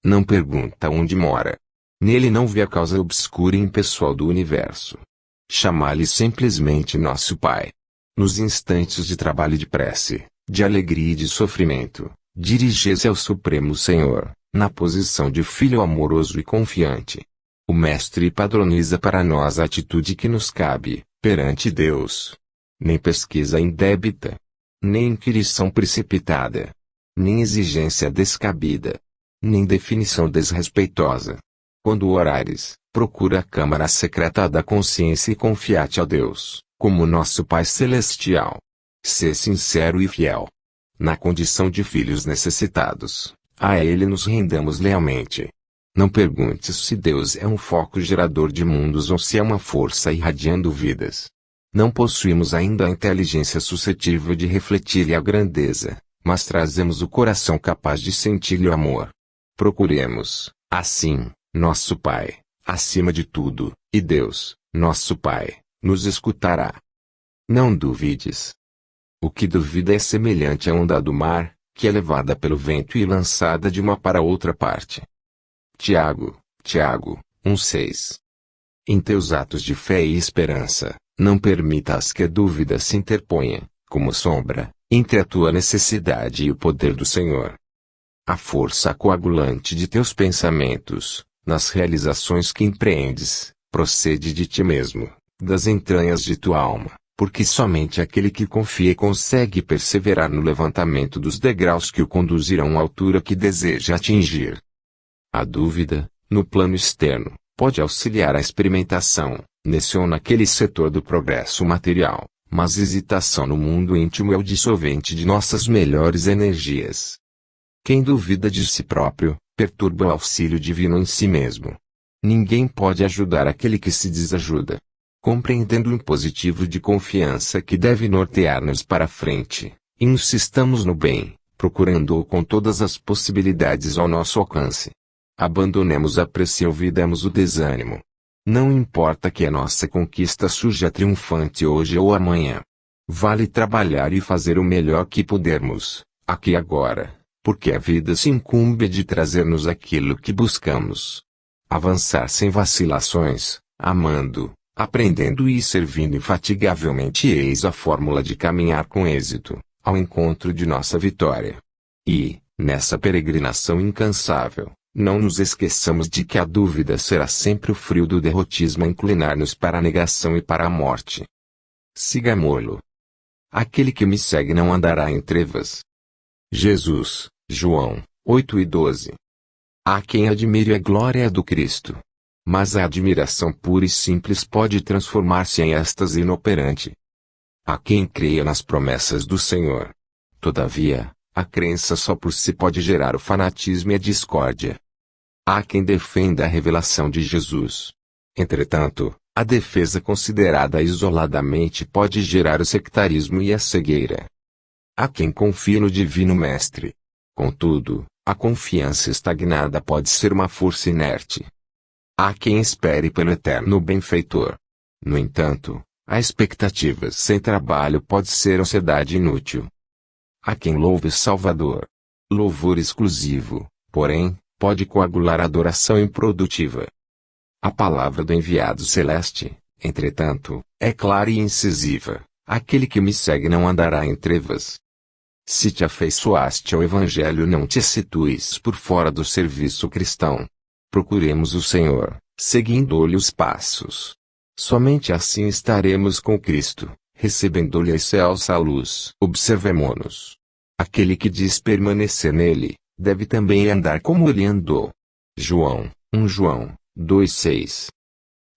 Não pergunta onde mora. Nele não vê a causa obscura e impessoal do universo. Chama-lhe simplesmente nosso Pai. Nos instantes de trabalho e de prece, de alegria e de sofrimento, dirige-se ao Supremo Senhor, na posição de filho amoroso e confiante. O Mestre padroniza para nós a atitude que nos cabe, perante Deus. Nem pesquisa indébita, nem inquirição precipitada, nem exigência descabida, nem definição desrespeitosa. Quando orares, procura a câmara secreta da consciência e confia-te a Deus, como nosso Pai Celestial. Sê sincero e fiel. Na condição de filhos necessitados, a Ele nos rendamos lealmente. Não perguntes se Deus é um foco gerador de mundos ou se é uma força irradiando vidas. Não possuímos ainda a inteligência suscetível de refletir-lhe a grandeza, mas trazemos o coração capaz de sentir-lhe o amor. Procuremos, assim, nosso Pai, acima de tudo, e Deus, nosso Pai, nos escutará. Não duvides. O que duvida é semelhante à onda do mar, que é levada pelo vento e lançada de uma para outra parte. Tiago 1:6. Em teus atos de fé e esperança, não permitas que a dúvida se interponha, como sombra, entre a tua necessidade e o poder do Senhor. A força coagulante de teus pensamentos, nas realizações que empreendes, procede de ti mesmo, das entranhas de tua alma, porque somente aquele que confia consegue perseverar no levantamento dos degraus que o conduzirão à altura que deseja atingir. A dúvida, no plano externo, pode auxiliar a experimentação, nesse ou naquele setor do progresso material, mas hesitação no mundo íntimo é o dissolvente de nossas melhores energias. Quem duvida de si próprio, perturba o auxílio divino em si mesmo. Ninguém pode ajudar aquele que se desajuda. Compreendendo o impositivo de confiança que deve nortear-nos para frente, insistamos no bem, procurando-o com todas as possibilidades ao nosso alcance. Abandonemos a pressa e olvidemos o desânimo. Não importa que a nossa conquista surja triunfante hoje ou amanhã. Vale trabalhar e fazer o melhor que pudermos, aqui e agora, porque a vida se incumbe de trazer-nos aquilo que buscamos. Avançar sem vacilações, amando, aprendendo e servindo infatigavelmente eis a fórmula de caminhar com êxito, ao encontro de nossa vitória. E, nessa peregrinação incansável, não nos esqueçamos de que a dúvida será sempre o frio do derrotismo a inclinar-nos para a negação e para a morte. Sigamo-lo. Aquele que me segue não andará em trevas. Jesus, João, 8:12. Há quem admire a glória do Cristo. Mas a admiração pura e simples pode transformar-se em êxtase inoperante. Há quem creia nas promessas do Senhor. Todavia, a crença só por si pode gerar o fanatismo e a discórdia. Há quem defenda a revelação de Jesus. Entretanto, a defesa considerada isoladamente pode gerar o sectarismo e a cegueira. Há quem confie no Divino Mestre. Contudo, a confiança estagnada pode ser uma força inerte. Há quem espere pelo eterno benfeitor. No entanto, a expectativa sem trabalho pode ser ansiedade inútil. Há quem louve o Salvador. Louvor exclusivo, porém, pode coagular a adoração improdutiva. A palavra do enviado celeste, entretanto, é clara e incisiva: aquele que me segue não andará em trevas. Se te afeiçoaste ao Evangelho, não te situes por fora do serviço cristão. Procuremos o Senhor, seguindo-lhe os passos. Somente assim estaremos com Cristo, recebendo-lhe a excelsa luz. Observemo-nos. Aquele que diz permanecer nele, deve também andar como ele andou. João, 1 João, 2:6.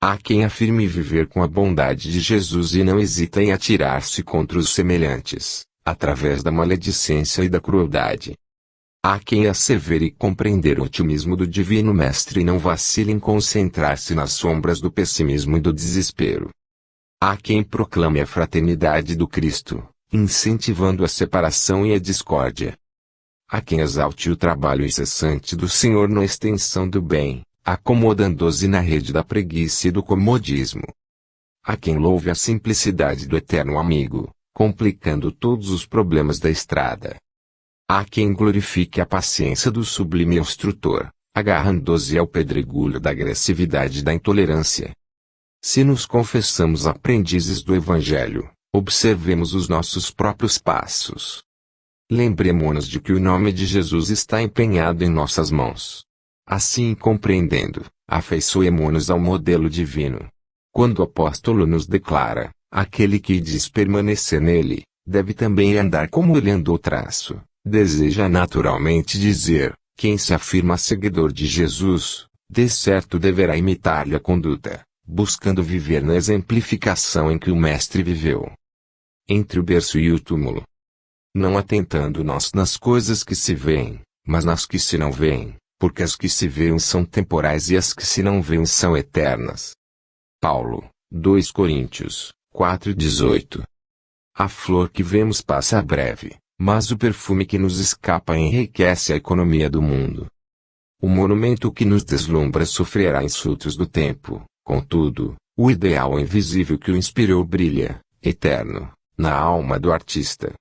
Há quem afirme viver com a bondade de Jesus e não hesita em atirar-se contra os semelhantes, através da maledicência e da crueldade. Há quem assevere compreender o otimismo do Divino Mestre e não vacile em concentrar-se nas sombras do pessimismo e do desespero. Há quem proclame a fraternidade do Cristo, incentivando a separação e a discórdia. Há quem exalte o trabalho incessante do Senhor na extensão do bem, acomodando-se na rede da preguiça e do comodismo. Há quem louve a simplicidade do eterno amigo, complicando todos os problemas da estrada. Há quem glorifique a paciência do sublime instrutor, agarrando-se ao pedregulho da agressividade e da intolerância. Se nos confessamos aprendizes do Evangelho, observemos os nossos próprios passos. Lembremo-nos de que o nome de Jesus está empenhado em nossas mãos. Assim compreendendo, afeiçoemo-nos ao modelo divino. Quando o apóstolo nos declara: aquele que diz permanecer nele, deve também andar como ele andou deseja naturalmente dizer, quem se afirma seguidor de Jesus, de certo deverá imitar-lhe a conduta, buscando viver na exemplificação em que o Mestre viveu. Entre o berço e o túmulo. Não atentando nós nas coisas que se veem, mas nas que se não veem, porque as que se veem são temporais e as que se não veem são eternas. Paulo, 2 Coríntios, 4:18. A flor que vemos passa breve, mas o perfume que nos escapa enriquece a economia do mundo. O monumento que nos deslumbra sofrerá insultos do tempo, contudo, o ideal invisível que o inspirou brilha, eterno, na alma do artista.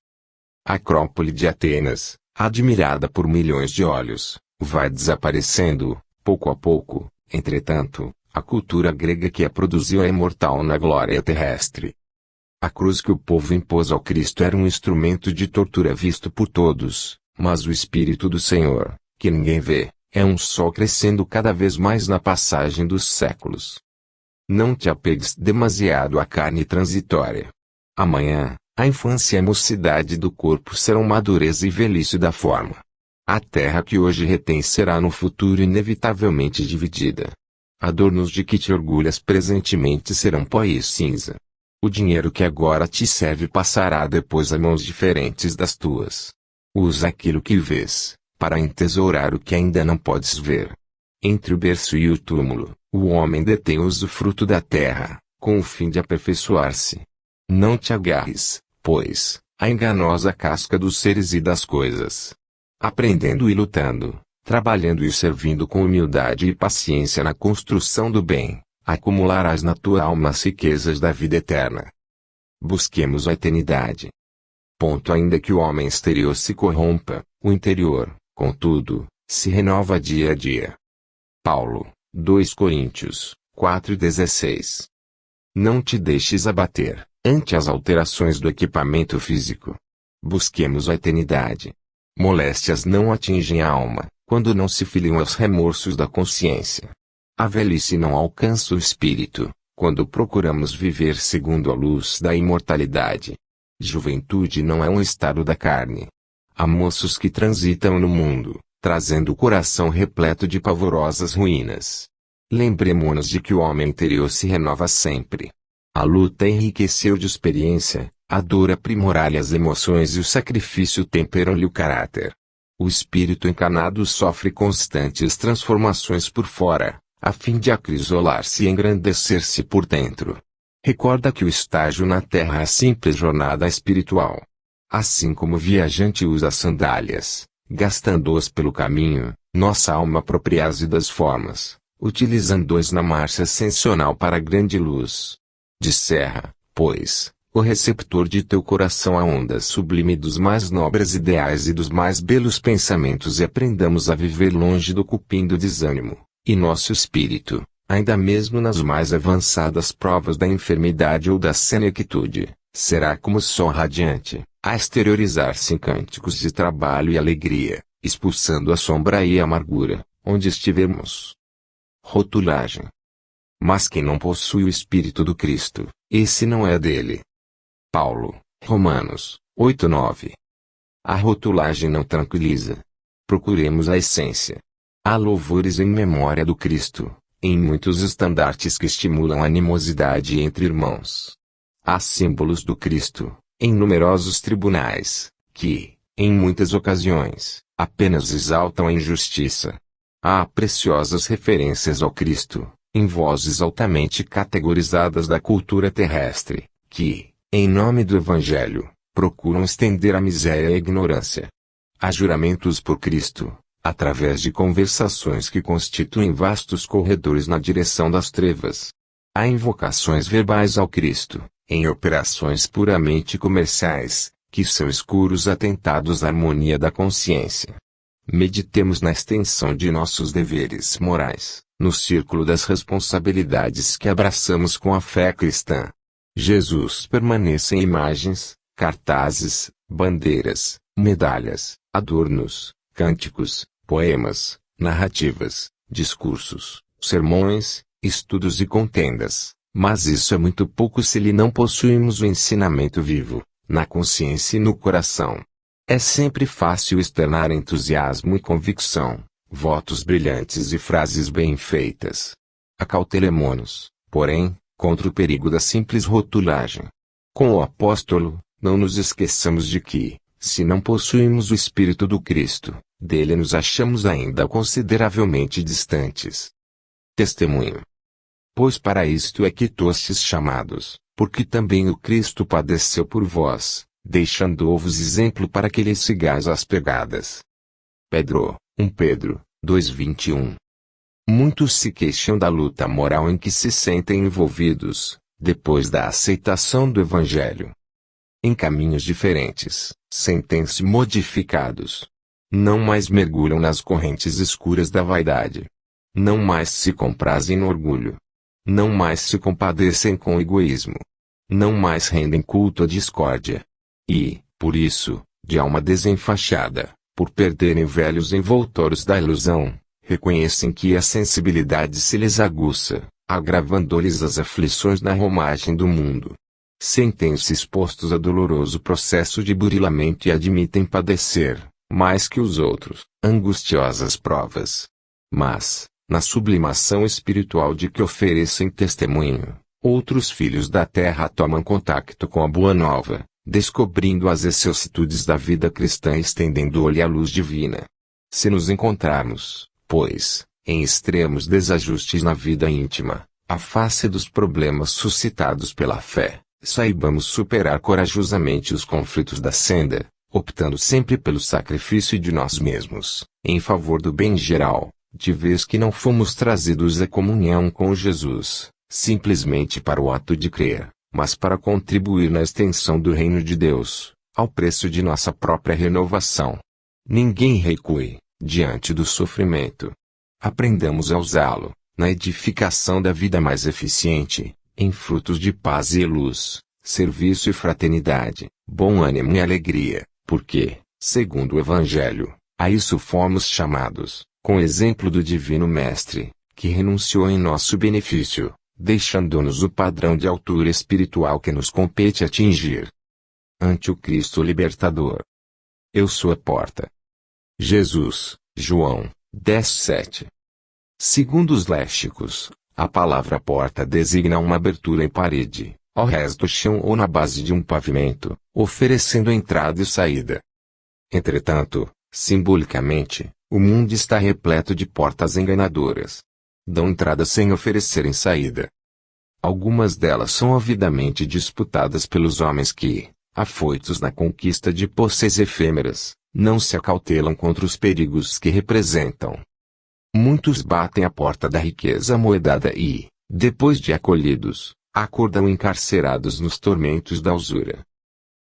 A Acrópole de Atenas, admirada por milhões de olhos, vai desaparecendo, pouco a pouco. Entretanto, a cultura grega que a produziu é imortal na glória terrestre. A cruz que o povo impôs ao Cristo era um instrumento de tortura visto por todos, mas o Espírito do Senhor, que ninguém vê, é um sol crescendo cada vez mais na passagem dos séculos. Não te apegues demasiado à carne transitória. Amanhã, a infância e a mocidade do corpo serão madureza e velhice da forma. A terra que hoje retém será no futuro inevitavelmente dividida. Adornos de que te orgulhas presentemente serão pó e cinza. O dinheiro que agora te serve passará depois a mãos diferentes das tuas. Usa aquilo que vês, para entesourar o que ainda não podes ver. Entre o berço e o túmulo, o homem detém o usufruto da terra, com o fim de aperfeiçoar-se. Não te agarres, pois, à enganosa casca dos seres e das coisas. Aprendendo e lutando, trabalhando e servindo com humildade e paciência na construção do bem, acumularás na tua alma as riquezas da vida eterna. Busquemos a eternidade. Ainda que o homem exterior se corrompa, o interior, contudo, se renova dia a dia. Paulo, 2 Coríntios, 4:16. Não te deixes abater, ante as alterações do equipamento físico. Busquemos a eternidade. Moléstias não atingem a alma, quando não se filiam aos remorsos da consciência. A velhice não alcança o espírito, quando procuramos viver segundo a luz da imortalidade. Juventude não é um estado da carne. Há moços que transitam no mundo, trazendo o coração repleto de pavorosas ruínas. Lembremo-nos de que o homem interior se renova sempre. A luta enriqueceu de experiência, a dor aprimorar-lhe as emoções e o sacrifício temperam-lhe o caráter. O espírito encarnado sofre constantes transformações por fora, a fim de acrisolar-se e engrandecer-se por dentro. Recorda que o estágio na terra é a simples jornada espiritual. Assim como o viajante usa sandálias, gastando-as pelo caminho, nossa alma apropria-se das formas, utilizando-as na marcha ascensional para a grande luz. Descerra, pois, o receptor de teu coração a onda sublime dos mais nobres ideais e dos mais belos pensamentos e aprendamos a viver longe do cupim do desânimo, e nosso espírito, ainda mesmo nas mais avançadas provas da enfermidade ou da senectude, será como o sol radiante, a exteriorizar-se em cânticos de trabalho e alegria, expulsando a sombra e a amargura, onde estivermos. Rotulagem. Mas quem não possui o Espírito do Cristo, esse não é dele. Paulo, Romanos, 8:9. A rotulagem não tranquiliza. Procuremos a essência. Há louvores em memória do Cristo, em muitos estandartes que estimulam a animosidade entre irmãos. Há símbolos do Cristo, em numerosos tribunais, que, em muitas ocasiões, apenas exaltam a injustiça. Há preciosas referências ao Cristo, em vozes altamente categorizadas da cultura terrestre, que, em nome do Evangelho, procuram estender a miséria e a ignorância. Há juramentos por Cristo, através de conversações que constituem vastos corredores na direção das trevas. Há invocações verbais ao Cristo, em operações puramente comerciais, que são escuros atentados à harmonia da consciência. Meditemos na extensão de nossos deveres morais, no círculo das responsabilidades que abraçamos com a fé cristã. Jesus permanece em imagens, cartazes, bandeiras, medalhas, adornos, cânticos, poemas, narrativas, discursos, sermões, estudos e contendas, mas isso é muito pouco se lhe não possuímos o ensinamento vivo, na consciência e no coração. É sempre fácil externar entusiasmo e convicção, votos brilhantes e frases bem feitas. Acautelemo-nos, porém, contra o perigo da simples rotulagem. Com o apóstolo, não nos esqueçamos de que, se não possuímos o Espírito do Cristo, dele nos achamos ainda consideravelmente distantes. Testemunho. Pois para isto é que tostes chamados, porque também o Cristo padeceu por vós, deixando-vos exemplo para que lhe sigais as pegadas. Pedro, 1 Pedro, 2:21. Muitos se queixam da luta moral em que se sentem envolvidos, depois da aceitação do Evangelho. Em caminhos diferentes, sentem-se modificados. Não mais mergulham nas correntes escuras da vaidade. Não mais se comprazem no orgulho. Não mais se compadecem com o egoísmo. Não mais rendem culto à discórdia. E, por isso, de alma desenfaixada, por perderem velhos envoltórios da ilusão, reconhecem que a sensibilidade se lhes aguça, agravando-lhes as aflições na romagem do mundo. Sentem-se expostos a doloroso processo de burilamento e admitem padecer, mais que os outros, angustiosas provas. Mas, na sublimação espiritual de que oferecem testemunho, outros filhos da terra tomam contato com a Boa Nova, descobrindo as vicissitudes da vida cristã e estendendo-lhe a luz divina. Se nos encontrarmos, pois, em extremos desajustes na vida íntima, à face dos problemas suscitados pela fé, saibamos superar corajosamente os conflitos da senda, optando sempre pelo sacrifício de nós mesmos, em favor do bem geral, de vez que não fomos trazidos à comunhão com Jesus, simplesmente para o ato de crer, mas para contribuir na extensão do reino de Deus, ao preço de nossa própria renovação. Ninguém recue diante do sofrimento. Aprendamos a usá-lo, na edificação da vida mais eficiente, em frutos de paz e luz, serviço e fraternidade, bom ânimo e alegria, porque, segundo o Evangelho, a isso fomos chamados, com exemplo do Divino Mestre, que renunciou em nosso benefício, deixando-nos o padrão de altura espiritual que nos compete atingir. Ante o Cristo Libertador. Eu sou a porta. Jesus, João 10:7. Segundo os léxicos, a palavra porta designa uma abertura em parede, ao rés do chão ou na base de um pavimento, oferecendo entrada e saída. Entretanto, simbolicamente, o mundo está repleto de portas enganadoras. Dão entrada sem oferecerem saída. Algumas delas são avidamente disputadas pelos homens que, afoitos na conquista de posses efêmeras, não se acautelam contra os perigos que representam. Muitos batem a porta da riqueza amoedada e, depois de acolhidos, acordam encarcerados nos tormentos da usura.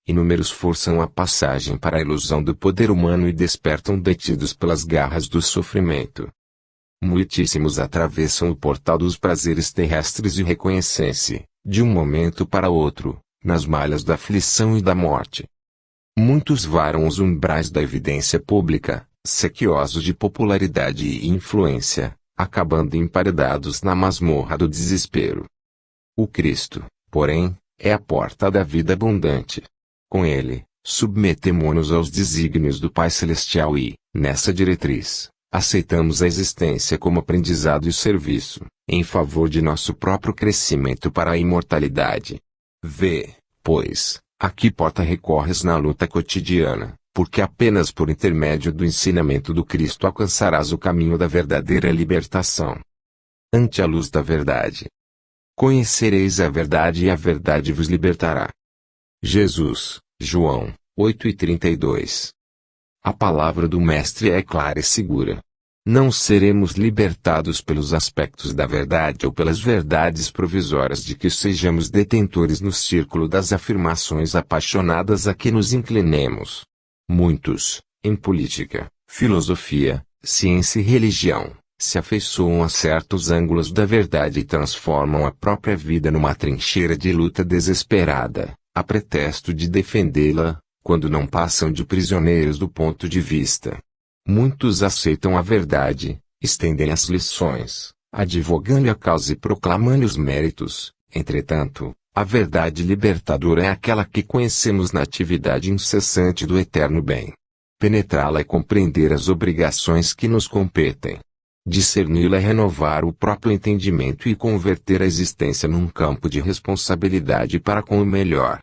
Inúmeros forçam a passagem para a ilusão do poder humano e despertam detidos pelas garras do sofrimento. Muitíssimos atravessam o portal dos prazeres terrestres e reconhecem-se, de um momento para outro, nas malhas da aflição e da morte. Muitos varam os umbrais da evidência pública, sequiosos de popularidade e influência, acabando emparedados na masmorra do desespero. O Cristo, porém, é a porta da vida abundante. Com ele, submetemo-nos aos desígnios do Pai Celestial e, nessa diretriz, aceitamos a existência como aprendizado e serviço, em favor de nosso próprio crescimento para a imortalidade. Vê, pois, a que porta recorres na luta cotidiana, porque apenas por intermédio do ensinamento do Cristo alcançarás o caminho da verdadeira libertação. Ante a luz da verdade. Conhecereis a verdade e a verdade vos libertará. Jesus, João 8:32. A palavra do Mestre é clara e segura. Não seremos libertados pelos aspectos da verdade ou pelas verdades provisórias de que sejamos detentores no círculo das afirmações apaixonadas a que nos inclinemos. Muitos, em política, filosofia, ciência e religião, se afeiçoam a certos ângulos da verdade e transformam a própria vida numa trincheira de luta desesperada, a pretexto de defendê-la, quando não passam de prisioneiros do ponto de vista. Muitos aceitam a verdade, estendem as lições, advogando a causa e proclamando os méritos. Entretanto, a verdade libertadora é aquela que conhecemos na atividade incessante do eterno bem. Penetrá-la é compreender as obrigações que nos competem. Discerni-la é renovar o próprio entendimento e converter a existência num campo de responsabilidade para com o melhor.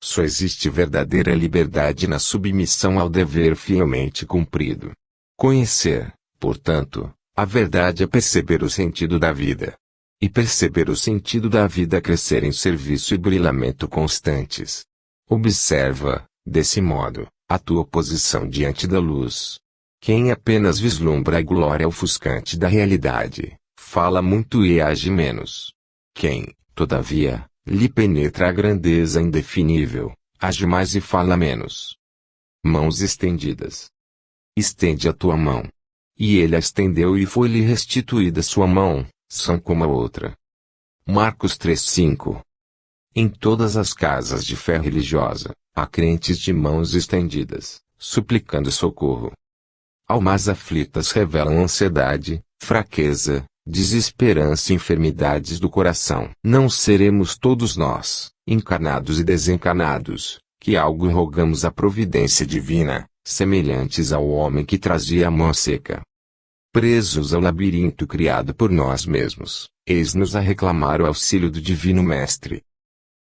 Só existe verdadeira liberdade na submissão ao dever fielmente cumprido. Conhecer, portanto, a verdade é perceber o sentido da vida. E perceber o sentido da vida é crescer em serviço e burilamento constantes. Observa, desse modo, a tua posição diante da luz. Quem apenas vislumbra a glória ofuscante da realidade, fala muito e age menos. Quem, todavia, lhe penetra a grandeza indefinível, age mais e fala menos. Mãos estendidas. Estende a tua mão. E ele a estendeu e foi-lhe restituída sua mão, são como a outra. Marcos 3:5. Em todas as casas de fé religiosa, há crentes de mãos estendidas, suplicando socorro. Almas aflitas revelam ansiedade, fraqueza, desesperança e enfermidades do coração. Não seremos todos nós, encarnados e desencarnados, que algo rogamos à providência divina, semelhantes ao homem que trazia a mão seca. Presos ao labirinto criado por nós mesmos, eis-nos a reclamar o auxílio do Divino Mestre.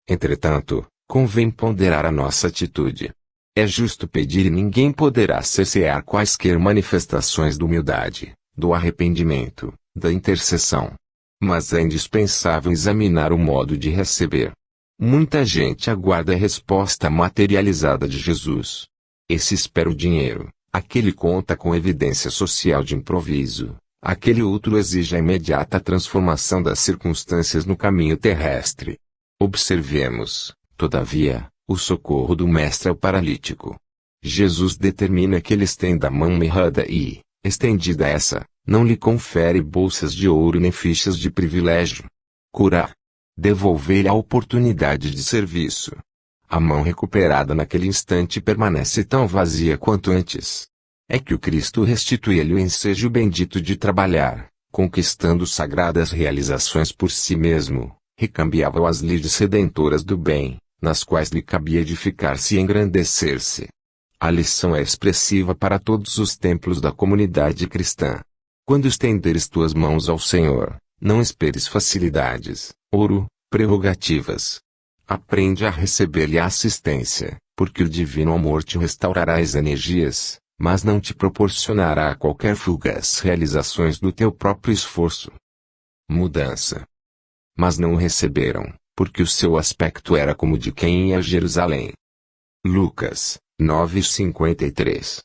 Entretanto, convém ponderar a nossa atitude. É justo pedir e ninguém poderá cessear quaisquer manifestações de humildade, do arrependimento, da intercessão. Mas é indispensável examinar o modo de receber. Muita gente aguarda a resposta materializada de Jesus. Esse espera o dinheiro, aquele conta com evidência social de improviso, aquele outro exige a imediata transformação das circunstâncias no caminho terrestre. Observemos, todavia, o socorro do Mestre ao paralítico. Jesus determina que ele estenda a mão mirrada e, estendida essa, não lhe confere bolsas de ouro nem fichas de privilégio. Curar. Devolver-lhe a oportunidade de serviço. A mão recuperada naquele instante permanece tão vazia quanto antes. É que o Cristo restitui-lhe o ensejo bendito de trabalhar, conquistando sagradas realizações por si mesmo, recambiava as lides redentoras do bem, nas quais lhe cabia edificar-se e engrandecer-se. A lição é expressiva para todos os templos da comunidade cristã. Quando estenderes tuas mãos ao Senhor, não esperes facilidades, ouro, prerrogativas. Aprende a receber-lhe a assistência, porque o divino amor te restaurará as energias, mas não te proporcionará qualquer fugaz realizações do teu próprio esforço. Mudança. Mas não o receberam, porque o seu aspecto era como de quem ia a Jerusalém. Lucas 9:53.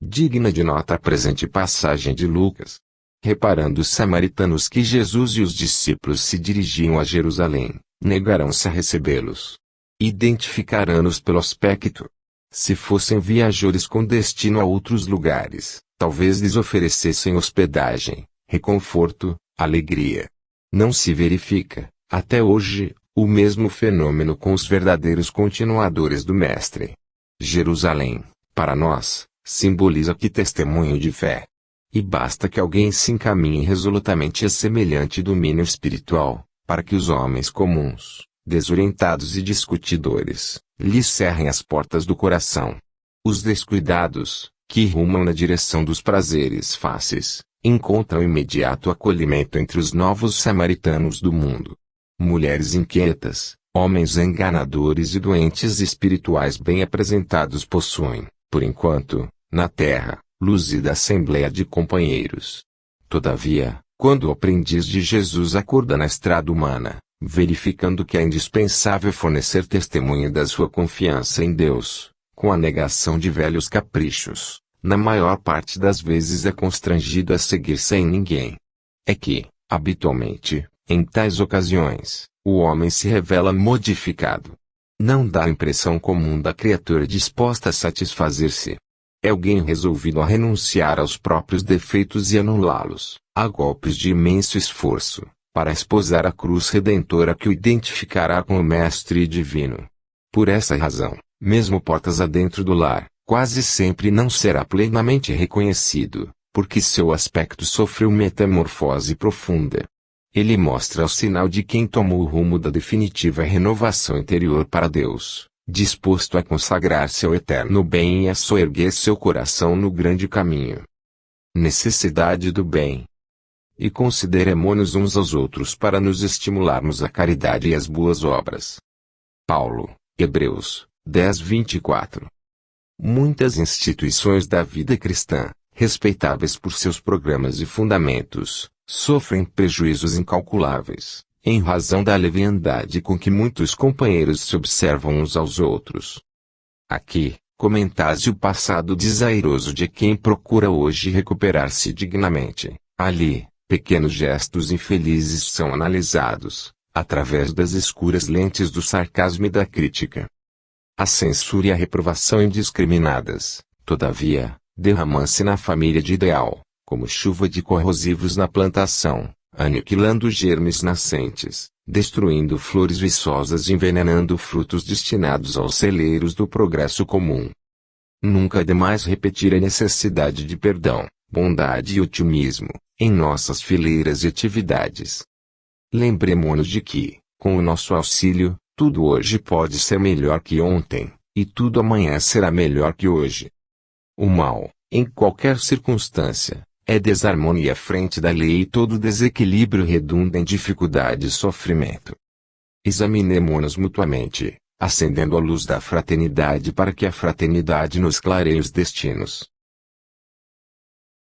Digna de nota a presente passagem de Lucas. Reparando os samaritanos que Jesus e os discípulos se dirigiam a Jerusalém, negarão-se a recebê-los. Identificarão-nos pelo aspecto. Se fossem viajores com destino a outros lugares, talvez lhes oferecessem hospedagem, reconforto, alegria. Não se verifica, até hoje, o mesmo fenômeno com os verdadeiros continuadores do Mestre. Jerusalém, para nós, simboliza que testemunho de fé. E basta que alguém se encaminhe resolutamente a semelhante domínio espiritual, para que os homens comuns, desorientados e discutidores, lhes cerrem as portas do coração. Os descuidados, que rumam na direção dos prazeres fáceis, encontram imediato acolhimento entre os novos samaritanos do mundo. Mulheres inquietas, homens enganadores e doentes espirituais bem apresentados possuem, por enquanto, na terra, luzida assembleia de companheiros. Todavia, quando o aprendiz de Jesus acorda na estrada humana, verificando que é indispensável fornecer testemunho da sua confiança em Deus, com a negação de velhos caprichos, na maior parte das vezes é constrangido a seguir sem ninguém. É que, habitualmente, em tais ocasiões, o homem se revela modificado. Não dá a impressão comum da criatura disposta a satisfazer-se. É alguém resolvido a renunciar aos próprios defeitos e anulá-los, a golpes de imenso esforço, para esposar a cruz redentora que o identificará com o Mestre Divino. Por essa razão, mesmo portas adentro do lar, quase sempre não será plenamente reconhecido, porque seu aspecto sofreu metamorfose profunda. Ele mostra o sinal de quem tomou o rumo da definitiva renovação interior para Deus, disposto a consagrar-se ao eterno bem e a soerguer seu coração no grande caminho. Necessidade do bem. E consideremo-nos uns aos outros para nos estimularmos à caridade e às boas obras. Paulo, Hebreus 10:24. Muitas instituições da vida cristã, respeitáveis por seus programas e fundamentos, sofrem prejuízos incalculáveis, em razão da leviandade com que muitos companheiros se observam uns aos outros. Aqui, comentar-se o passado desairoso de quem procura hoje recuperar-se dignamente. Ali, pequenos gestos infelizes são analisados, através das escuras lentes do sarcasmo e da crítica. A censura e a reprovação indiscriminadas, todavia, derramam-se na família de ideal, como chuva de corrosivos na plantação, aniquilando germes nascentes, destruindo flores viçosas e envenenando frutos destinados aos celeiros do progresso comum. Nunca é demais repetir a necessidade de perdão, bondade e otimismo, em nossas fileiras e atividades. Lembremo-nos de que, com o nosso auxílio, tudo hoje pode ser melhor que ontem, e tudo amanhã será melhor que hoje. O mal, em qualquer circunstância, é desarmonia frente da lei e todo desequilíbrio redunda em dificuldade e sofrimento. Examinemo-nos mutuamente, acendendo a luz da fraternidade para que a fraternidade nos clareie os destinos.